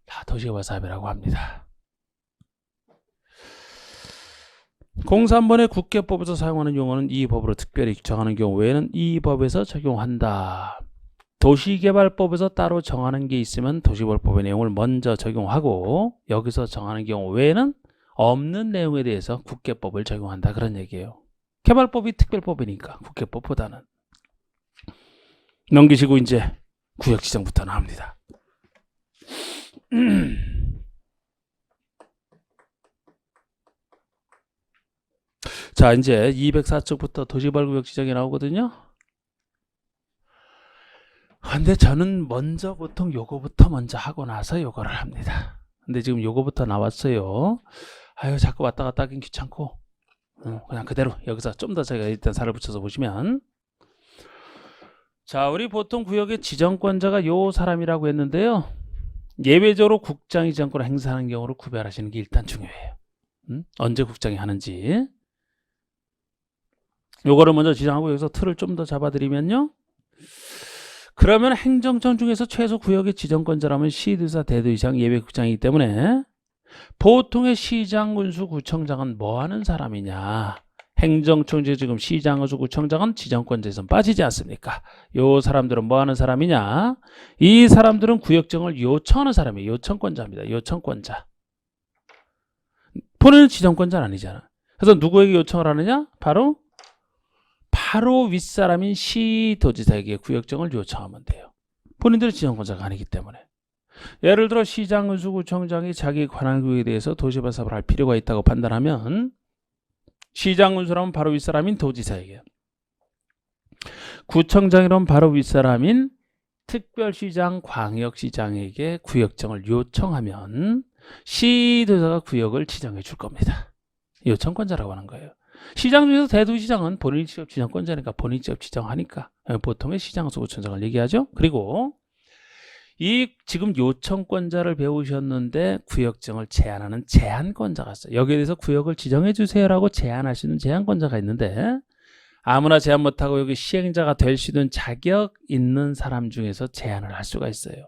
다 도시개발 사업이라고 합니다. 03번의 국계법에서 사용하는 용어는 이 법으로 특별히 정하는 경우 외에는 이 법에서 적용한다. 도시개발법에서 따로 정하는 게 있으면 도시개발법의 내용을 먼저 적용하고 여기서 정하는 경우 외에는 없는 내용에 대해서 국계법을 적용한다 그런 얘기예요. 개발법이 특별법이니까 국계법보다는. 넘기시고 이제 구역 지정부터 나옵니다. 자, 이제 204쪽부터 도시개발구역 지정이 나오거든요. 근데 저는 먼저 보통 요거부터 먼저 하고 나서 요거를 합니다. 근데 지금 요거부터 나왔어요. 아유, 자꾸 왔다 갔다 하긴 귀찮고 그냥 그대로 여기서 좀 더 제가 일단 살을 붙여서 보시면, 자, 우리 보통 구역의 지정권자가 요 사람이라고 했는데요. 예외적으로 국장이 지정권을 행사하는 경우를 구별하시는 게 일단 중요해요. 언제 국장이 하는지. 요거를 먼저 지정하고 여기서 틀을 좀 더 잡아드리면요. 그러면 행정청 중에서 최소 구역의 지정권자라면 시도지사, 대도의장, 예외국장이기 때문에 보통의 시장, 군수, 구청장은 뭐 하는 사람이냐. 행정청 중에 지금 시장, 군수, 구청장은 지정권자에서 빠지지 않습니까? 요 사람들은 뭐 하는 사람이냐. 이 사람들은 구역정을 요청하는 사람이에요. 요청권자입니다. 요청권자. 본인은 지정권자는 아니잖아. 그래서 누구에게 요청을 하느냐? 바로 윗사람인 시도지사에게 구역정을 요청하면 돼요. 본인들은 지정권자가 아니기 때문에. 예를 들어 시장, 군수, 구청장이 자기 관할 구역에 대해서 도시개발 사업을 할 필요가 있다고 판단하면 시장, 군수라면 바로 윗사람인 도지사에게, 구청장이라면 바로 윗사람인 특별시장, 광역시장에게 구역정을 요청하면 시도지사가 구역을 지정해 줄 겁니다. 요청권자라고 하는 거예요. 시장 중에서 대도시장은 본인이 직접 지정권자니까 본인이 직접 지정하니까 보통의 시장소구청장을 얘기하죠. 그리고 이 지금 요청권자를 배우셨는데 구역정을 제한하는 제한권자가 있어요. 여기에 대해서 구역을 지정해 주세요라고 제한할 수 있는 제한권자가 있는데 아무나 제한 못하고 여기 시행자가 될 수 있는 자격 있는 사람 중에서 제한을 할 수가 있어요.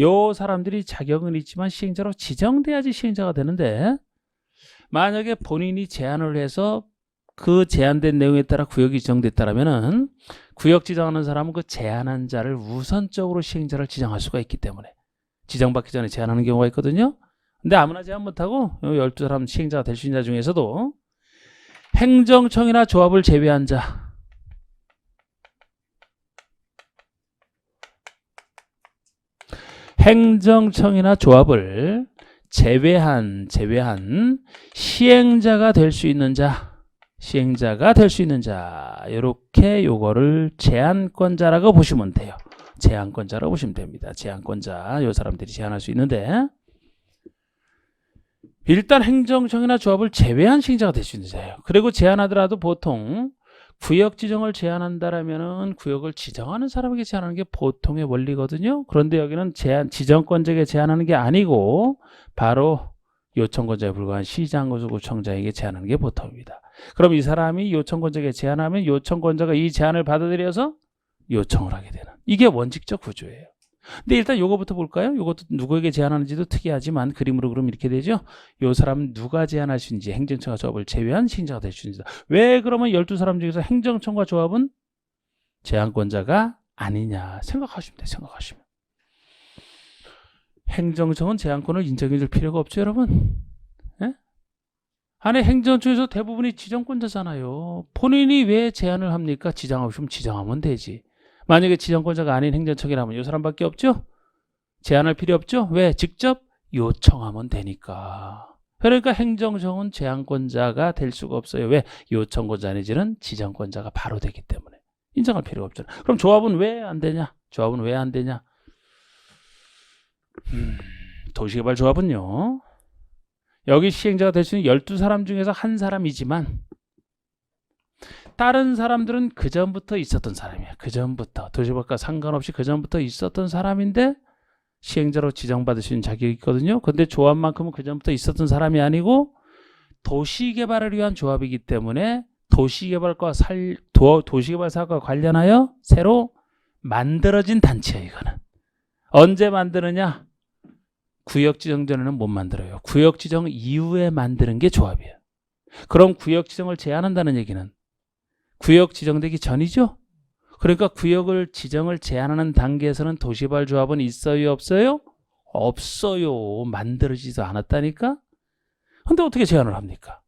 요 사람들이 자격은 있지만 시행자로 지정돼야지 시행자가 되는데 만약에 본인이 제안을 해서 그 제한된 내용에 따라 구역이 지정됐다면은 구역 지정하는 사람은 그 제안한 자를 우선적으로 시행자를 지정할 수가 있기 때문에 지정받기 전에 제안하는 경우가 있거든요. 근데 아무나 제안 못하고 12사람 시행자가 될 수 있는 자 중에서도 행정청이나 조합을 제외한 자, 행정청이나 조합을 제외한 시행자가 될 수 있는 자, 이렇게 요거를 제한권자라고 보시면 돼요. 제한권자라고 보시면 됩니다. 제한권자, 요 사람들이 제한할 수 있는데 일단 행정청이나 조합을 제외한 시행자가 될 수 있는 자예요. 그리고 제한하더라도 보통 구역 지정을 제한한다라면은 구역을 지정하는 사람에게 제한하는 게 보통의 원리거든요. 그런데 여기는 지정권자에게 제한하는 게 아니고 바로 요청권자에 불과한 시장구청장에게 제한하는 게 보통입니다. 그럼 이 사람이 요청권자에게 제한하면 요청권자가 이 제한을 받아들여서 요청을 하게 되는 이게 원칙적 구조예요. 근데 일단 요거부터 볼까요? 요것도 누구에게 제한하는지도 특이하지만 그림으로 그럼 이렇게 되죠. 요 사람은 누가 제한할 수 있는지 행정청과 조합을 제외한 시행자가 될 수 있는지. 왜 그러면 12사람 중에서 행정청과 조합은 제한권자가 아니냐 생각하시면 돼요. 생각하시면. 행정청은 제한권을 인정해 줄 필요가 없죠, 여러분. 예? 안에 행정청에서 대부분이 지정권자잖아요. 본인이 왜 제한을 합니까? 지정하고 싶으면 지정하면 되지. 만약에 지정권자가 아닌 행정청이라면 이 사람밖에 없죠? 제한할 필요 없죠? 왜? 직접 요청하면 되니까. 그러니까 행정청은 제한권자가 될 수가 없어요. 왜? 요청권자 내지는 지정권자가 바로 되기 때문에. 인정할 필요가 없잖아요. 그럼 조합은 왜 안 되냐? 조합은 왜 안 되냐? 도시개발조합은요. 여기 시행자가 될 수 있는 12사람 중에서 한 사람이지만 다른 사람들은 그전부터 있었던 사람이야. 그전부터. 도시개발과 상관없이 그전부터 있었던 사람인데 시행자로 지정받을 수 있는 자격이 있거든요. 그런데 조합만큼은 그전부터 있었던 사람이 아니고 도시개발을 위한 조합이기 때문에 도시개발 사업과 관련하여 새로 만들어진 단체예요. 이거는. 언제 만드느냐? 구역 지정 전에는 못 만들어요. 구역 지정 이후에 만드는 게 조합이에요. 그럼 구역 지정을 제한한다는 얘기는 구역 지정되기 전이죠. 그러니까 구역을 지정을 제한하는 단계에서는 도시개발 조합은 있어요, 없어요? 없어요. 만들어지지도 않았다니까. 근데 어떻게 제한을 합니까?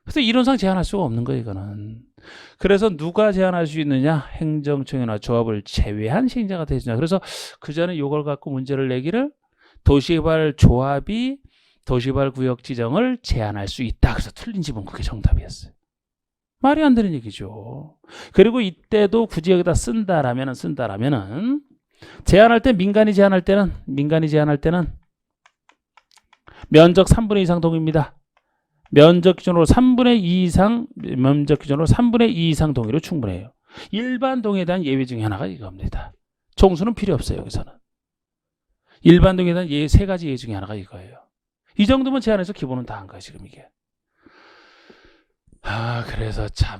그래서 이론상 제한할 수가 없는 거예요, 이거는. 그래서 누가 제한할 수 있느냐? 행정청이나 조합을 제외한 시행자가 되느냐. 그래서 그 전에 이걸 갖고 문제를 내기를 도시개발 조합이 도시개발 구역 지정을 제한할 수 있다. 그래서 틀린 집은 그게 정답이었어요. 말이 안 되는 얘기죠. 그리고 이때도 굳이 여기다 쓴다라면은 제한할 때 민간이 제한할 때는 면적 3분의 2 이상 동의입니다. 면적 기준으로 3분의 2 이상 동의로 충분해요. 일반 동의에 대한 예외 중에 하나가 이겁니다. 총수는 필요 없어요. 여기서는. 일반 동의에 대한 세 가지 예외 중에 하나가 이거예요. 이 정도면 제한해서 기본은 다 한 거예요. 지금 이게. 그래서 참,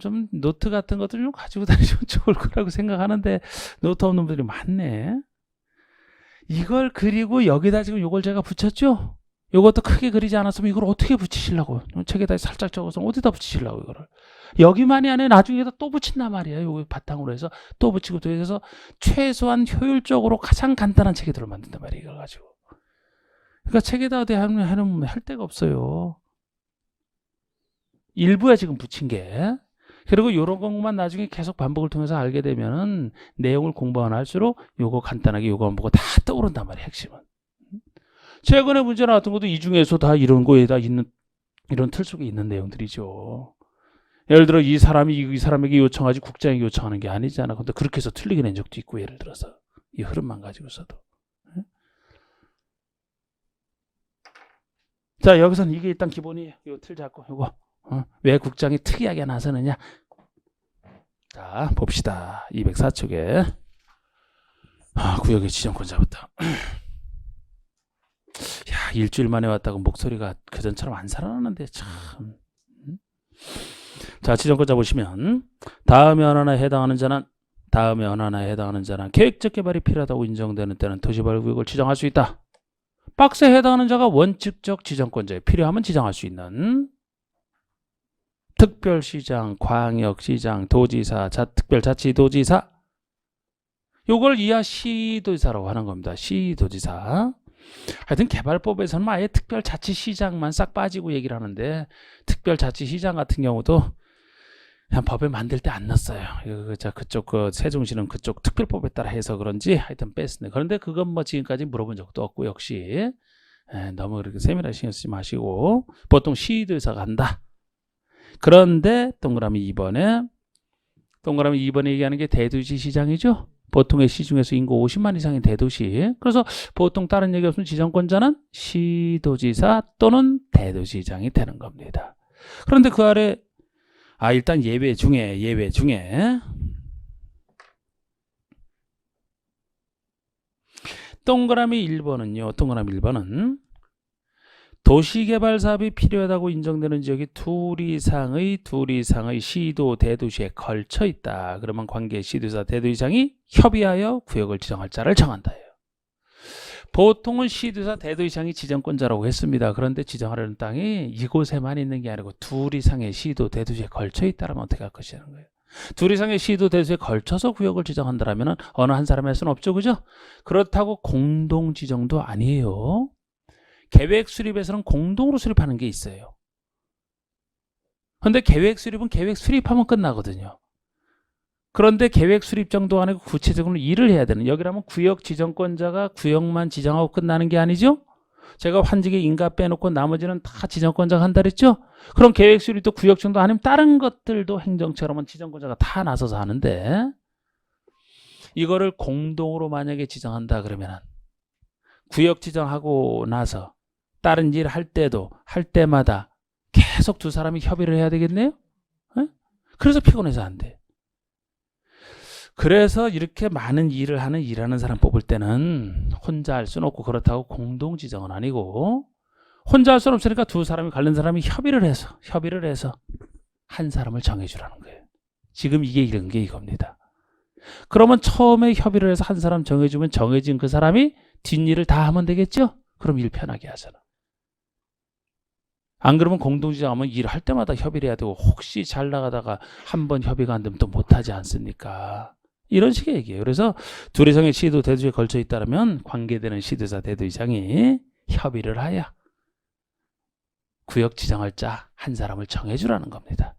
좀 노트 같은 것들 좀 가지고 다니시면 좋을 거라고 생각하는데, 노트 없는 분들이 많네. 이걸 그리고 여기다 지금 요걸 제가 붙였죠? 요것도 크게 그리지 않았으면 이걸 어떻게 붙이시려고? 책에다 살짝 적어서 어디다 붙이시려고, 이거를. 여기만이 아니라 나중에다 또 붙인단 말이에요. 요거 바탕으로 해서 또 붙이고 또 해서 최소한 효율적으로 가장 간단한 체계들을 만든단 말이에요. 이걸 가지고. 그러니까 책에다 어디 하면 할 데가 없어요. 일부야 지금 붙인 게. 그리고 이런 것만 나중에 계속 반복을 통해서 알게 되면은 내용을 공부하면 할수록 요거 간단하게 요거만 보고 다 떠오른단 말이에요. 핵심은. 최근에 문제 나왔던 것도 이 중에서 다 이런 거에다 있는 이런 틀 속에 있는 내용들이죠. 예를 들어 이 사람이 이 사람에게 요청하지 국장에게 요청하는 게 아니잖아. 근데 그렇게 해서 틀리게 낸 적도 있고 예를 들어서. 이 흐름만 가지고서도. 자, 여기서는 이게 일단 기본이에요. 이거 틀 잡고 이거 왜 국장이 특이하게 나서느냐. 자, 봅시다. 204쪽에 구역의 지정권자부터. 야, 일주일 만에 왔다고 목소리가 그전처럼 안 살아나는데 참. 자, 지정권자 보시면 다음에 하나에 해당하는 자는 계획적 개발이 필요하다고 인정되는 때는 도시개발구역을 지정할 수 있다. 박스에 해당하는 자가 원칙적 지정권자에 필요하면 지정할 수 있는 특별시장, 광역시장, 도지사, 특별자치도지사, 요걸 이하 시도지사라고 하는 겁니다. 시도지사. 하여튼 개발법에서는 아예 특별자치시장만 싹 빠지고 얘기를 하는데, 특별자치시장 같은 경우도 그냥 법에 만들 때 안 넣었어요. 그쪽 세종시는 그쪽 특별법에 따라 해서 그런지 하여튼 뺐습니다. 그런데 그건 뭐 지금까지 물어본 적도 없고, 역시 너무 그렇게 세밀하게 신경 쓰지 마시고 보통 시도지사가 한다. 그런데 동그라미 2번에 얘기하는 게 대도시 시장이죠. 보통의 시 중에서 인구 50만 이상인 대도시. 그래서 보통 다른 얘기 없으면 지정권자는 시도지사 또는 대도시장이 되는 겁니다. 그런데 그 아래 일단 예외 중에 동그라미 1번은 도시개발 사업이 필요하다고 인정되는 지역이 둘 이상의 시도 대도시에 걸쳐 있다. 그러면 관계 시도지사 대도시장이 협의하여 구역을 지정할 자를 정한다. 보통은 시도지사 대도시장이 지정권자라고 했습니다. 그런데 지정하려는 땅이 이곳에만 있는 게 아니고 둘 이상의 시도 대도시에 걸쳐 있다면 어떻게 할 것이라는 거예요. 둘 이상의 시도 대도시에 걸쳐서 구역을 지정한다면 어느 한 사람이 할 수는 없죠. 그죠? 그렇다고 공동 지정도 아니에요. 계획 수립에서는 공동으로 수립하는 게 있어요. 그런데 계획 수립은 계획 수립하면 끝나거든요. 그런데 계획 수립 정도 아니고 구체적으로 일을 해야 되는, 여기라면 구역 지정권자가 구역만 지정하고 끝나는 게 아니죠. 제가 환지기 인가 빼놓고 나머지는 다 지정권자가 한다 그랬죠. 그럼 계획 수립도 구역 정도 아니면 다른 것들도 행정처럼은 지정권자가 다 나서서 하는데, 이거를 공동으로 만약에 지정한다 그러면은 구역 지정하고 나서 다른 일 할 때마다 계속 두 사람이 협의를 해야 되겠네요. 그래서 피곤해서 안 돼. 그래서 이렇게 많은 일을 일하는 사람 뽑을 때는 혼자 할 수는 없고, 그렇다고 공동 지정은 아니고, 혼자 할 수는 없으니까 두 사람이 관련 사람이 협의를 해서 한 사람을 정해주라는 거예요. 지금 이게 이런 게 이겁니다. 그러면 처음에 협의를 해서 한 사람 정해주면 정해진 그 사람이 뒷일을 다 하면 되겠죠? 그럼 일 편하게 하잖아. 안 그러면 공동지정하면 일할 때마다 협의를 해야 되고, 혹시 잘 나가다가 한번 협의가 안 되면 또 못하지 않습니까? 이런 식의 얘기예요. 그래서 둘 이상의 시도 대도시에 걸쳐 있다면 관계되는 시도지사 대도시장이 협의를 하여 구역 지정할 자 한 사람을 정해주라는 겁니다.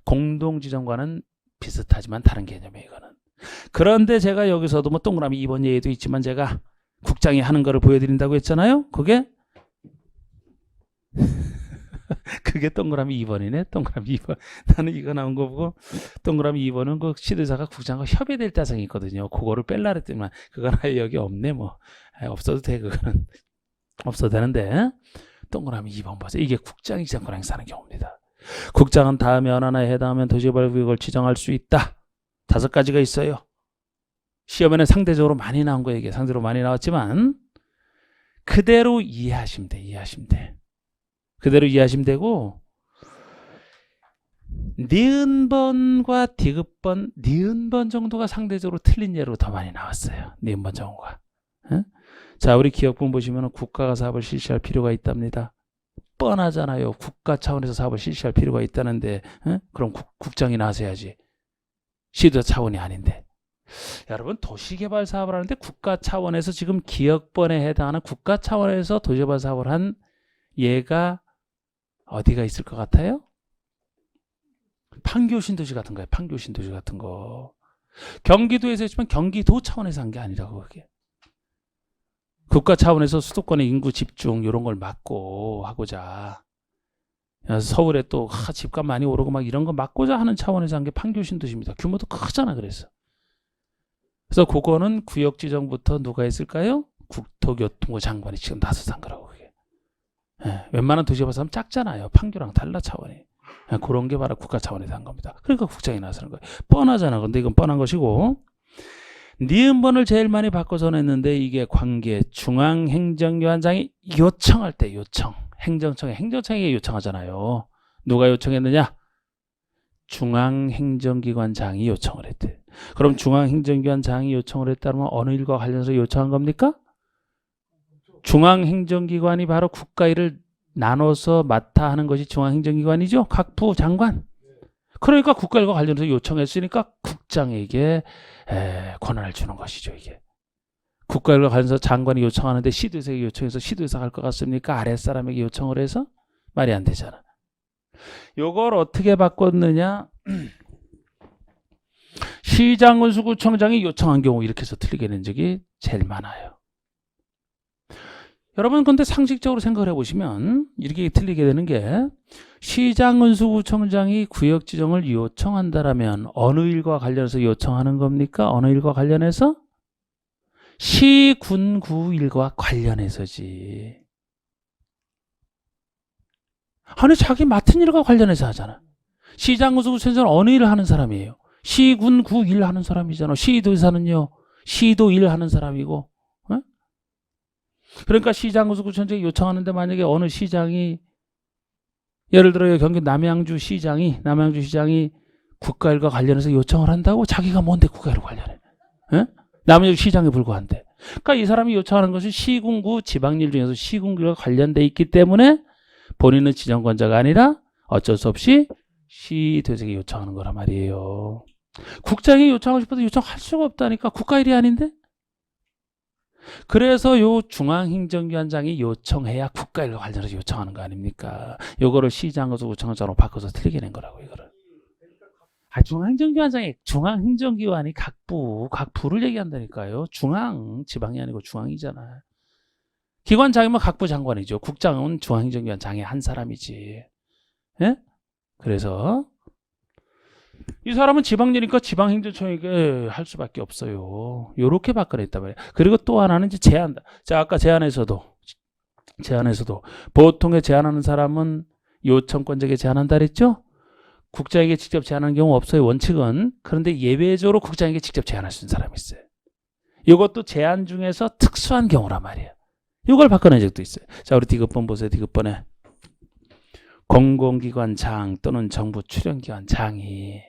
공동지정과는 비슷하지만 다른 개념이에요, 이거는. 그런데 제가 여기서도 뭐 동그라미 2번 예에도 있지만 제가 국장이 하는 거를 보여드린다고 했잖아요. 그게 동그라미 2번이네. 동그라미 2번. 나는 이거 나온 거 보고 동그라미 2번은 그 시도지사가 국장과 협의될 대상이 있거든요. 그거를 뺄라 그랬더니만 그건 아예 여기 없네. 뭐 없어도 돼. 그거는 없어도 되는데, 동그라미 2번 보세요. 이게 국장이 지정권을 행사하는 경우입니다. 국장은 다음에 어느 하나에 해당하면 도시개발구역을 지정할 수 있다. 5가지가 있어요. 시험에는 상대적으로 많이 나온 거예요. 이게 상대적으로 많이 나왔지만 그대로 이해하시면 돼. 그대로 이해하시면 되고, 니은번과 디귿번, 니은번 정도가 상대적으로 틀린 예로 더 많이 나왔어요. 니은번 정도가. 자, 우리 기업군 보시면 국가가 사업을 실시할 필요가 있답니다. 뻔하잖아요. 국가 차원에서 사업을 실시할 필요가 있다는데, 그럼 국장이 나서야지. 시도 차원이 아닌데. 여러분, 도시개발 사업을 하는데 국가 차원에서 지금 기업번에 해당하는 국가 차원에서 도시개발 사업을 한 얘가 어디가 있을 것 같아요? 판교신도시 같은 거예요. 판교신도시 같은 거. 경기도에서 했지만 경기도 차원에서 한 게 아니라고. 그게 국가 차원에서 수도권의 인구 집중 이런 걸 막고 하고자, 서울에 또 집값 많이 오르고 막 이런 거 막고자 하는 차원에서 한 게 판교신도시입니다. 규모도 크잖아. 그래서 그래서 그거는 구역지정부터 누가 했을까요? 국토교통부 장관이 지금 나서서 한 거라고. 그게. 예, 웬만한 도시에 봐서 작잖아요. 판교랑 달라 차원이. 예, 그런 게 바로 국가 차원에서 한 겁니다. 그러니까 국장이 나서는 거예요. 뻔하잖아. 근데 이건 뻔한 것이고, 니은번을 제일 많이 바꿔서 냈는데 이게 관계 중앙행정기관장이 요청할 때 요청. 행정청에 요청하잖아요. 누가 요청했느냐? 중앙행정기관장이 요청을 했대. 그럼 중앙행정기관장이 요청을 했다면 어느 일과 관련해서 요청한 겁니까? 중앙행정기관이 바로 국가 일을 나눠서 맡아 하는 것이 중앙행정기관이죠. 각 부 장관. 그러니까 국가 일과 관련해서 요청했으니까 국장에게 권한을 주는 것이죠. 이게. 국가 일과 관련해서 장관이 요청하는데 시도에서에게 요청해서 시도에서 할 것 같습니까? 아랫사람에게 요청을 해서? 말이 안 되잖아. 요걸 어떻게 바꿨느냐? 시장군수구청장이 요청한 경우 이렇게 해서 틀리게 된 적이 제일 많아요. 여러분 근데 상식적으로 생각을 해보시면 이렇게 틀리게 되는 게 시장군수구청장이 구역지정을 요청한다라면 어느 일과 관련해서 요청하는 겁니까? 어느 일과 관련해서? 시군구 일과 관련해서지. 아니 자기 맡은 일과 관련해서 하잖아. 시장군수구청장은 어느 일을 하는 사람이에요? 시군구 일 하는 사람이잖아. 시도의사는요. 시도 일 하는 사람이고. 어? 그러니까 시장군수구청장이 요청하는데 만약에 어느 시장이 예를 들어 경기 남양주 시장이 국가일과 관련해서 요청을 한다고 자기가 뭔데 국가일과 관련해? 에? 남양주 시장에 불과한데. 그러니까 이 사람이 요청하는 것이 시군구 지방일 중에서 시군구와 관련돼 있기 때문에 본인은 지정권자가 아니라 어쩔 수 없이 시도에게 요청하는 거란 말이에요. 국장이 요청하고 싶어도 요청할 수가 없다니까. 국가일이 아닌데. 그래서 요 중앙행정기관장이 요청해야 국가일과 관련해서 요청하는 거 아닙니까? 요거를 시장에서 구청장으로 바꿔서 틀리게 낸 거라고 이거를. 중앙행정기관이 각 부를 얘기한다니까요. 지방이 아니고 중앙이잖아. 기관장이면 각부 장관이죠. 국장은 중앙행정기관장의 한 사람이지. 예? 그래서 이 사람은 지방이니까 지방행정청에게 할 수밖에 없어요. 요렇게 바꿔냈단 말이에요. 그리고 또 하나는 이제 제한다. 자, 아까 제안에서도 보통에 제안하는 사람은 요청권자에게 제안한다 그랬죠? 국장에게 직접 제안하는 경우 없어요. 원칙은. 그런데 예외적으로 국장에게 직접 제안할 수 있는 사람이 있어요. 이것도 제안 중에서 특수한 경우란 말이에요. 이걸 바꿔낸 적도 있어요. 자, 우리 디귿번 보세요. 디귿번에 공공기관장 또는 정부 출연기관장이,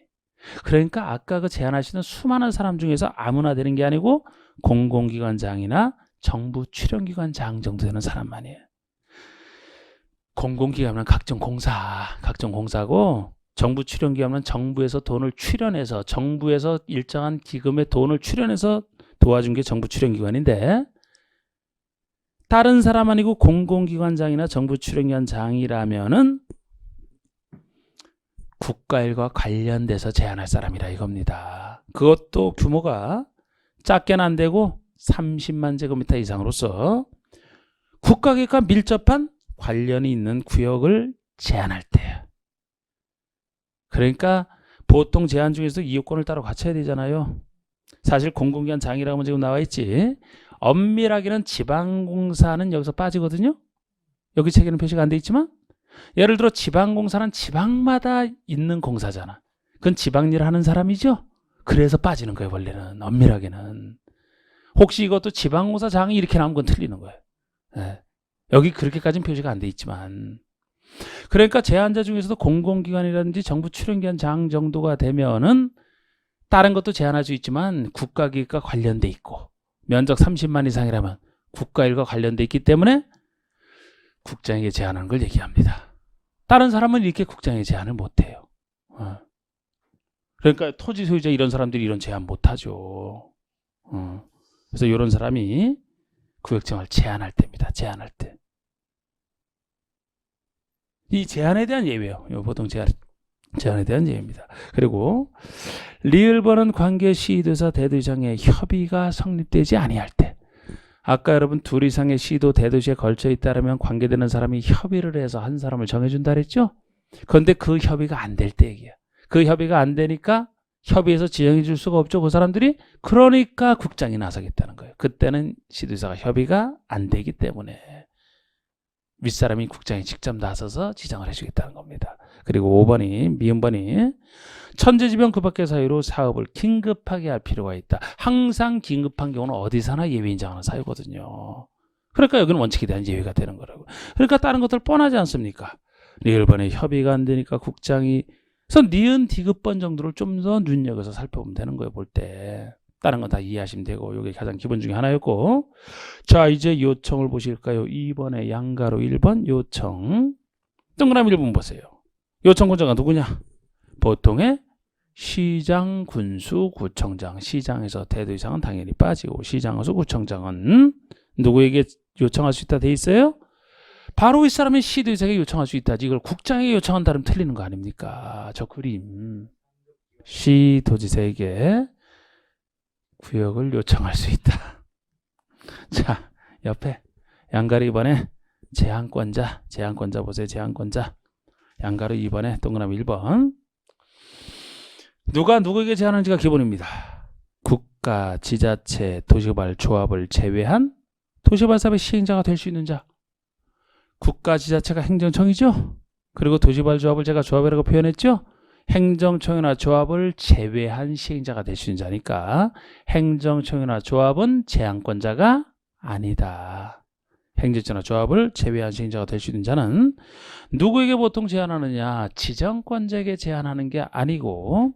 그러니까 아까 그 제안하시는 수많은 사람 중에서 아무나 되는 게 아니고 공공기관장이나 정부 출연기관장 정도 되는 사람만이에요. 공공기관은 각종 공사고, 정부 출연기관은 정부에서 돈을 출연해서, 정부에서 일정한 기금의 돈을 출연해서 도와준 게 정부 출연기관인데, 다른 사람 아니고 공공기관장이나 정부 출연기관장이라면은 국가일과 관련돼서 제안할 사람이라 이겁니다. 그것도 규모가 작게는 안 되고 30만 제곱미터 이상으로서 국가기관과 밀접한 관련이 있는 구역을 제한할 때예요. 그러니까 보통 제한 중에서 이 요건을 따로 갖춰야 되잖아요. 사실 공공기관장이라고 지금 나와 있지. 엄밀하게는 지방공사는 여기서 빠지거든요. 여기 책에는 표시가 안 돼 있지만, 예를 들어 지방공사는 지방마다 있는 공사잖아. 그건 지방일을 하는 사람이죠. 그래서 빠지는 거예요. 원래는 엄밀하게는. 혹시 이것도 지방공사장이 이렇게 나오면 그건 틀리는 거예요. 네. 여기 그렇게까지는 표시가 안 돼 있지만, 그러니까 제한자 중에서도 공공기관이라든지 정부 출연기관장 정도가 되면은 다른 것도 제한할 수 있지만 국가기관과 관련돼 있고 면적 30만 이상이라면 국가일과 관련돼 있기 때문에 국장에게 제한하는 걸 얘기합니다. 다른 사람은 이렇게 국장에게 제한을 못해요. 그러니까 토지 소유자 이런 사람들이 이런 제한 못하죠. 그래서 이런 사람이 구역정을 제한할 때입니다. 제한할 때. 이 제한에 대한 예외요. 보통 제한에 대한 예입니다. 그리고 리을번은 관계 시도사 대도시장의 협의가 성립되지 아니할 때, 아까 여러분 둘 이상의 시도 대도시에 걸쳐 있다면 관계되는 사람이 협의를 해서 한 사람을 정해준다 그랬죠? 그런데 그 협의가 안 될 때 얘기야. 그 협의가 안 되니까 협의해서 지정해 줄 수가 없죠. 그 사람들이. 그러니까 국장이 나서겠다는 거예요. 그때는 시도지사가 협의가 안 되기 때문에 윗사람이 국장이 직접 나서서 지정을 해주겠다는 겁니다. 그리고 5번이 미음번이 천재지변 그 밖의 사유로 사업을 긴급하게 할 필요가 있다. 항상 긴급한 경우는 어디서나 예외 인정하는 사유거든요. 그러니까 여기는 원칙에 대한 예외가 되는 거라고. 그러니까 다른 것들 뻔하지 않습니까? 리을번에 협의가 안 되니까 국장이 그래서 니은 디귿번 정도를 좀 더 눈여겨서 살펴보면 되는 거예요. 볼 때. 다른 건 다 이해하시면 되고 이게 가장 기본 중에 하나였고 자 이제 요청을 보실까요? 2번에 양가로 1번 요청 동그라미 1번 보세요. 요청권자가 누구냐? 보통의 시장, 군수, 구청장. 시장에서 대도지사는 당연히 빠지고 시장에서 구청장은 누구에게 요청할 수 있다 돼 있어요? 바로 이 사람이 시도지사에게 요청할 수 있다지. 이걸 국장에게 요청한다면 틀리는 거 아닙니까? 저 그림. 시도지사에게 구역을 요청할 수 있다. 자, 옆에 양가로 2번에 제한권자 보세요. 제한권자. 양가로 2번에 동그라미 1번. 누가 누구에게 제한하는지가 기본입니다. 국가, 지자체, 도시개발 조합을 제외한 도시개발 사업의 시행자가 될 수 있는 자. 국가, 지자체가 행정청이죠. 그리고 도시개발 조합을 제가 조합이라고 표현했죠. 행정청이나 조합을 제외한 시행자가 될 수 있는 자니까 행정청이나 조합은 제한권자가 아니다. 행정청이나 조합을 제외한 시행자가 될 수 있는 자는 누구에게 보통 제한하느냐? 지정권자에게 제한하는 게 아니고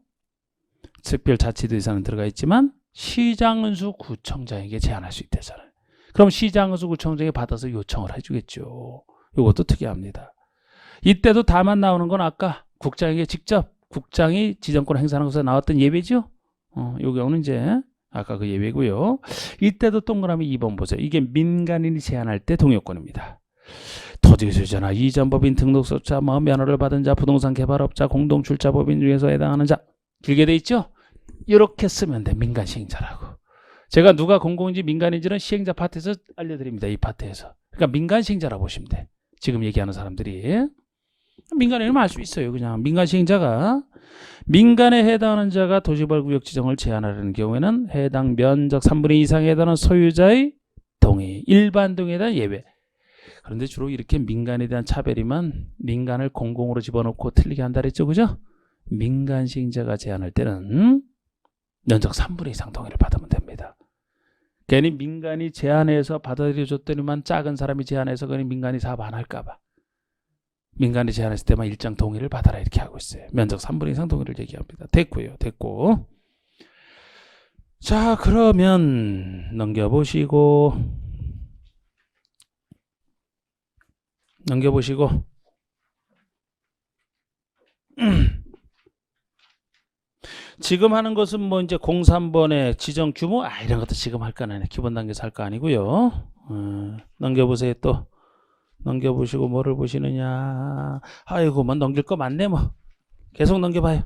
특별자치도지사는 들어가 있지만 시장은수 구청장에게 제한할 수 있대잖아요. 그럼 시장은수 구청장이 받아서 요청을 해주겠죠. 이것도 특이합니다. 이때도 다만 나오는 건 아까 국장에게 직접 국장이 지정권 행사하는 것에 나왔던 예외죠. 이 경우는 이제 아까 그 예외고요. 이때도 동그라미 2번 보세요. 이게 민간인이 제한할 때 동요권입니다. 토지소유자나 이전법인 등록소자, 면허를 받은 자, 부동산 개발업자, 공동출자법인 중에서 해당하는 자. 길게 돼 있죠? 이렇게 쓰면 돼. 민간 시행자라고. 제가 누가 공공인지 민간인지는 시행자 파트에서 알려드립니다. 이 파트에서. 그러니까 민간 시행자라고 보시면 돼. 지금 얘기하는 사람들이. 민간인은 알 수 있어요. 그냥 민간 시행자가 민간에 해당하는 자가 도시개발구역 지정을 제한하려는 경우에는 해당 면적 3분의 2 이상에 해당하는 소유자의 동의, 일반 동의에 대한 예외. 그런데 주로 이렇게 민간에 대한 차별이면 민간을 공공으로 집어넣고 틀리게 한다 그랬죠. 그죠? 민간 시행자가 제한할 때는 면적 3분의 2 이상 동의를 받으면 됩니다. 괜히 민간이 제한해서 받아들여줬더니만 작은 사람이 제한해서 괜히 민간이 사업 안 할까 봐. 민간이 제한했을 때만 일정 동의를 받아라 이렇게 하고 있어요. 면적 3분의 2 이상 동의를 얘기합니다. 됐고요. 됐고. 자, 그러면 넘겨보시고 지금 하는 것은 뭐 이제 03번의 지정 규모 이런 것도 지금 할 거 아니에요. 기본 단계에서 할 거 아니고요. 넘겨보세요. 또 넘겨보시고 뭐를 보시느냐. 아이고 뭐 넘길 거 많네 뭐. 계속 넘겨봐요.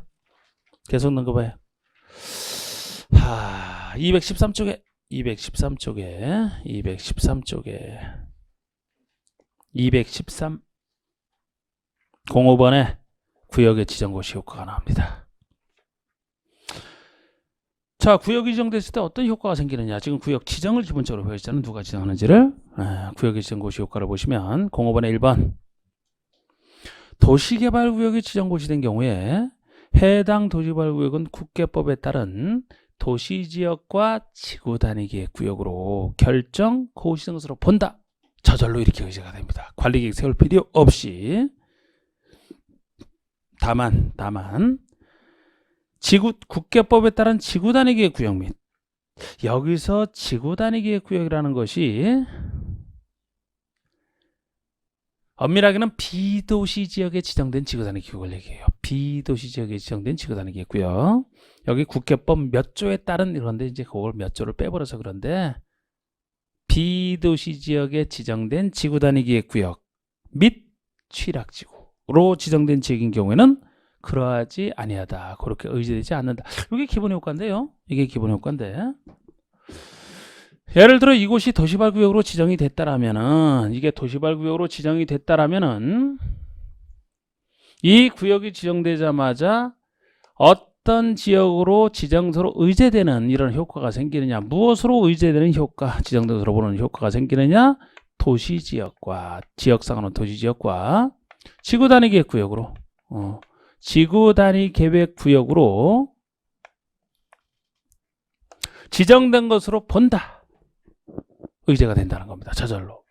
213쪽에 213 05번에 구역의 지정고시 효과가 나옵니다. 자, 구역이 지정됐을 때 어떤 효과가 생기느냐. 지금 구역 지정을 기본적으로 배웠잖아요. 누가 지정하는지를. 구역의 지정고시 효과를 보시면 05번에 1번 도시개발구역이 지정고시된 경우에 해당 도시개발구역은 국계법에 따른 도시지역과 지구단위계획 구역으로 결정 고시된 것으로 본다. 저절로 이렇게 의제가 됩니다. 관리계획 세울 필요 없이. 다만 국계법에 따른 지구단위계획 구역 및 여기서 지구단위계획 구역이라는 것이 엄밀하게는 비도시 지역에 지정된 지구단위계획 구역을 얘기해요. 비도시 지역에 지정된 지구단위계획 구역. 여기 국계법 몇 조에 따른 그런데 이제 그걸 몇 조를 빼버려서 그런데 비도시 지역에 지정된 지구단위계획 구역 및 취락지구로 지정된 지역인 경우에는 그러하지 아니하다. 그렇게 의지되지 않는다. 이게 기본 효과인데요. 이게 기본 효과인데. 예를 들어 이곳이 도시발구역으로 지정이 됐다라면은 이게 도시발구역으로 지정이 됐다라면은 이 구역이 지정되자마자 어떤 지역으로 지정서로 의제되는 이런 효과가 생기느냐, 무엇으로 의제되는 효과, 지정서로 보는 효과가 생기느냐, 도시지역과 지역상으로는 도시지역과 지구단위계획구역으로 지구단위계획구역으로 지정된 것으로 본다. 의제가 된다는 겁니다. 저절로.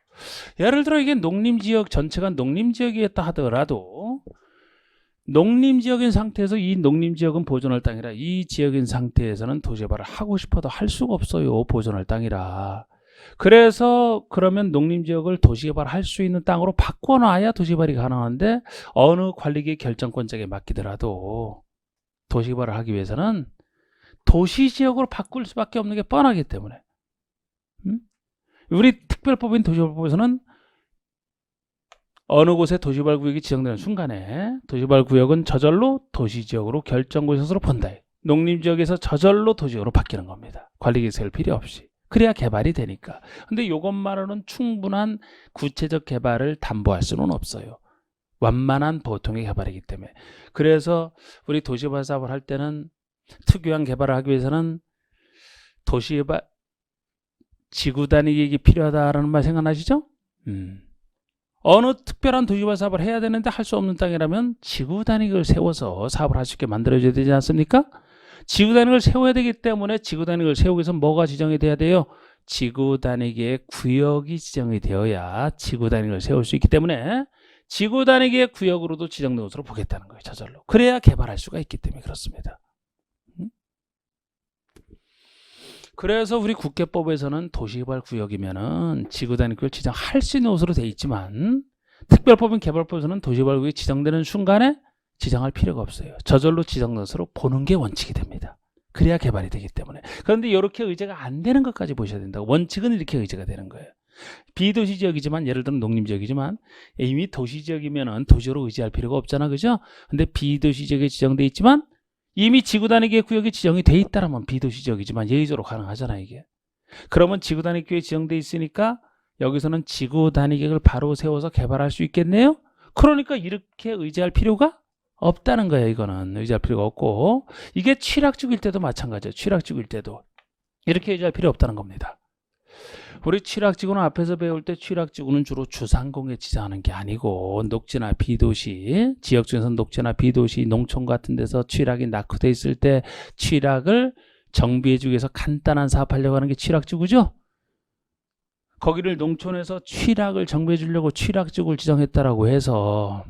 예를 들어 이게 농림지역 전체가 농림지역이었다 하더라도 농림지역인 상태에서 이 농림지역은 보존할 땅이라 이 지역인 상태에서는 도시개발을 하고 싶어도 할 수가 없어요. 보존할 땅이라. 그래서 그러면 농림지역을 도시개발할 수 있는 땅으로 바꿔놔야 도시개발이 가능한데 어느 관리계 결정권자에게 맡기더라도 도시개발을 하기 위해서는 도시지역으로 바꿀 수밖에 없는 게 뻔하기 때문에 우리 특별법인 도시개발법에서는 어느 곳에 도시개발구역이 지정되는 순간에 도시개발구역은 저절로 도시지역으로 결정구역으로 본다. 농림지역에서 저절로 도시지역으로 바뀌는 겁니다. 관리계획 세울 필요 없이. 그래야 개발이 되니까. 근데 이것만으로는 충분한 구체적 개발을 담보할 수는 없어요. 완만한 보통의 개발이기 때문에. 그래서 우리 도시개발 사업을 할 때는 특유한 개발을 하기 위해서는 도시개발 지구단위계획이 필요하다라는 말 생각나시죠? 어느 특별한 도시개발 사업을 해야 되는데 할 수 없는 땅이라면 지구단위계획을 세워서 사업을 할 수 있게 만들어줘야 되지 않습니까? 지구단위계획을 세워야 되기 때문에 지구단위계획을 세우기 위해서 뭐가 지정이 돼야 돼요? 지구단위계획 구역이 지정이 되어야 지구단위계획을 세울 수 있기 때문에 지구단위계획 구역으로도 지정된 것으로 보겠다는 거예요. 저절로. 그래야 개발할 수가 있기 때문에 그렇습니다. 그래서 우리 국계법에서는 도시개발 구역이면은 지구단위계획을 지정할 수 있는 것으로 되어 있지만 특별법인 개발법에서는 도시개발 구역이 지정되는 순간에 지정할 필요가 없어요. 저절로 지정된 것으로 보는 게 원칙이 됩니다. 그래야 개발이 되기 때문에. 그런데 이렇게 의제가 안 되는 것까지 보셔야 된다고. 원칙은 이렇게 의제가 되는 거예요. 비도시지역이지만 예를 들면 농림지역이지만 이미 도시지역이면은 도시로 의지할 필요가 없잖아, 그죠? 근데 비도시지역에 지정돼 있지만 이미 지구단위계획 구역이 지정이 돼 있다라면 비도시지역이지만 예외적으로 가능하잖아 이게. 그러면 지구단위계획이 지정돼 있으니까 여기서는 지구단위계획을 바로 세워서 개발할 수 있겠네요. 그러니까 이렇게 의지할 필요가 없다는 거예요. 이거는 의지할 필요가 없고 이게 취락지구일 때도 마찬가지예요. 취락지구일 때도 이렇게 의지할 필요 없다는 겁니다. 우리 취락지구는 앞에서 배울 때 취락지구는 주로 주상공에 지정하는 게 아니고 녹지나 비도시, 지역 중에서는 녹지나 비도시, 농촌 같은 데서 취락이 낙후돼 있을 때 취락을 정비해주기 위해서 간단한 사업하려고 하는 게 취락지구죠. 거기를 농촌에서 취락을 정비해 주려고 취락지구를 지정했다라고 해서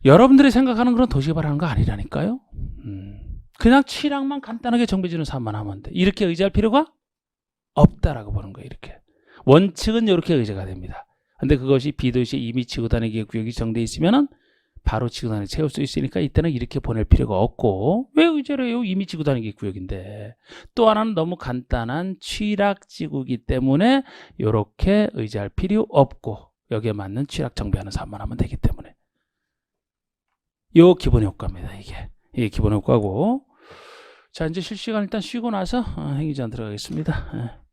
여러분들이 생각하는 그런 도시개발하는 거 아니라니까요. 그냥 취락만 간단하게 정비해주는 사업만 하면 돼. 이렇게 의지할 필요가 없다라고 보는 거예요. 이렇게 원칙은 이렇게 의제가 됩니다. 근데 그것이 비도시에 이미 지구단위계획 구역이 정돼 있으면은 바로 지구단위를 세울 수 있으니까 이때는 이렇게 보낼 필요가 없고 왜 의제를 해요? 이미 지구단위계획 구역인데. 또 하나는 너무 간단한 취락지구이기 때문에 이렇게 의지할 필요 없고 여기에 맞는 취락 정비하는 사업만 하면 되기 때문에 요 기본 효과입니다. 이게 기본 효과고. 자, 이제 실시간 일단 쉬고 나서 행위제한 들어가겠습니다.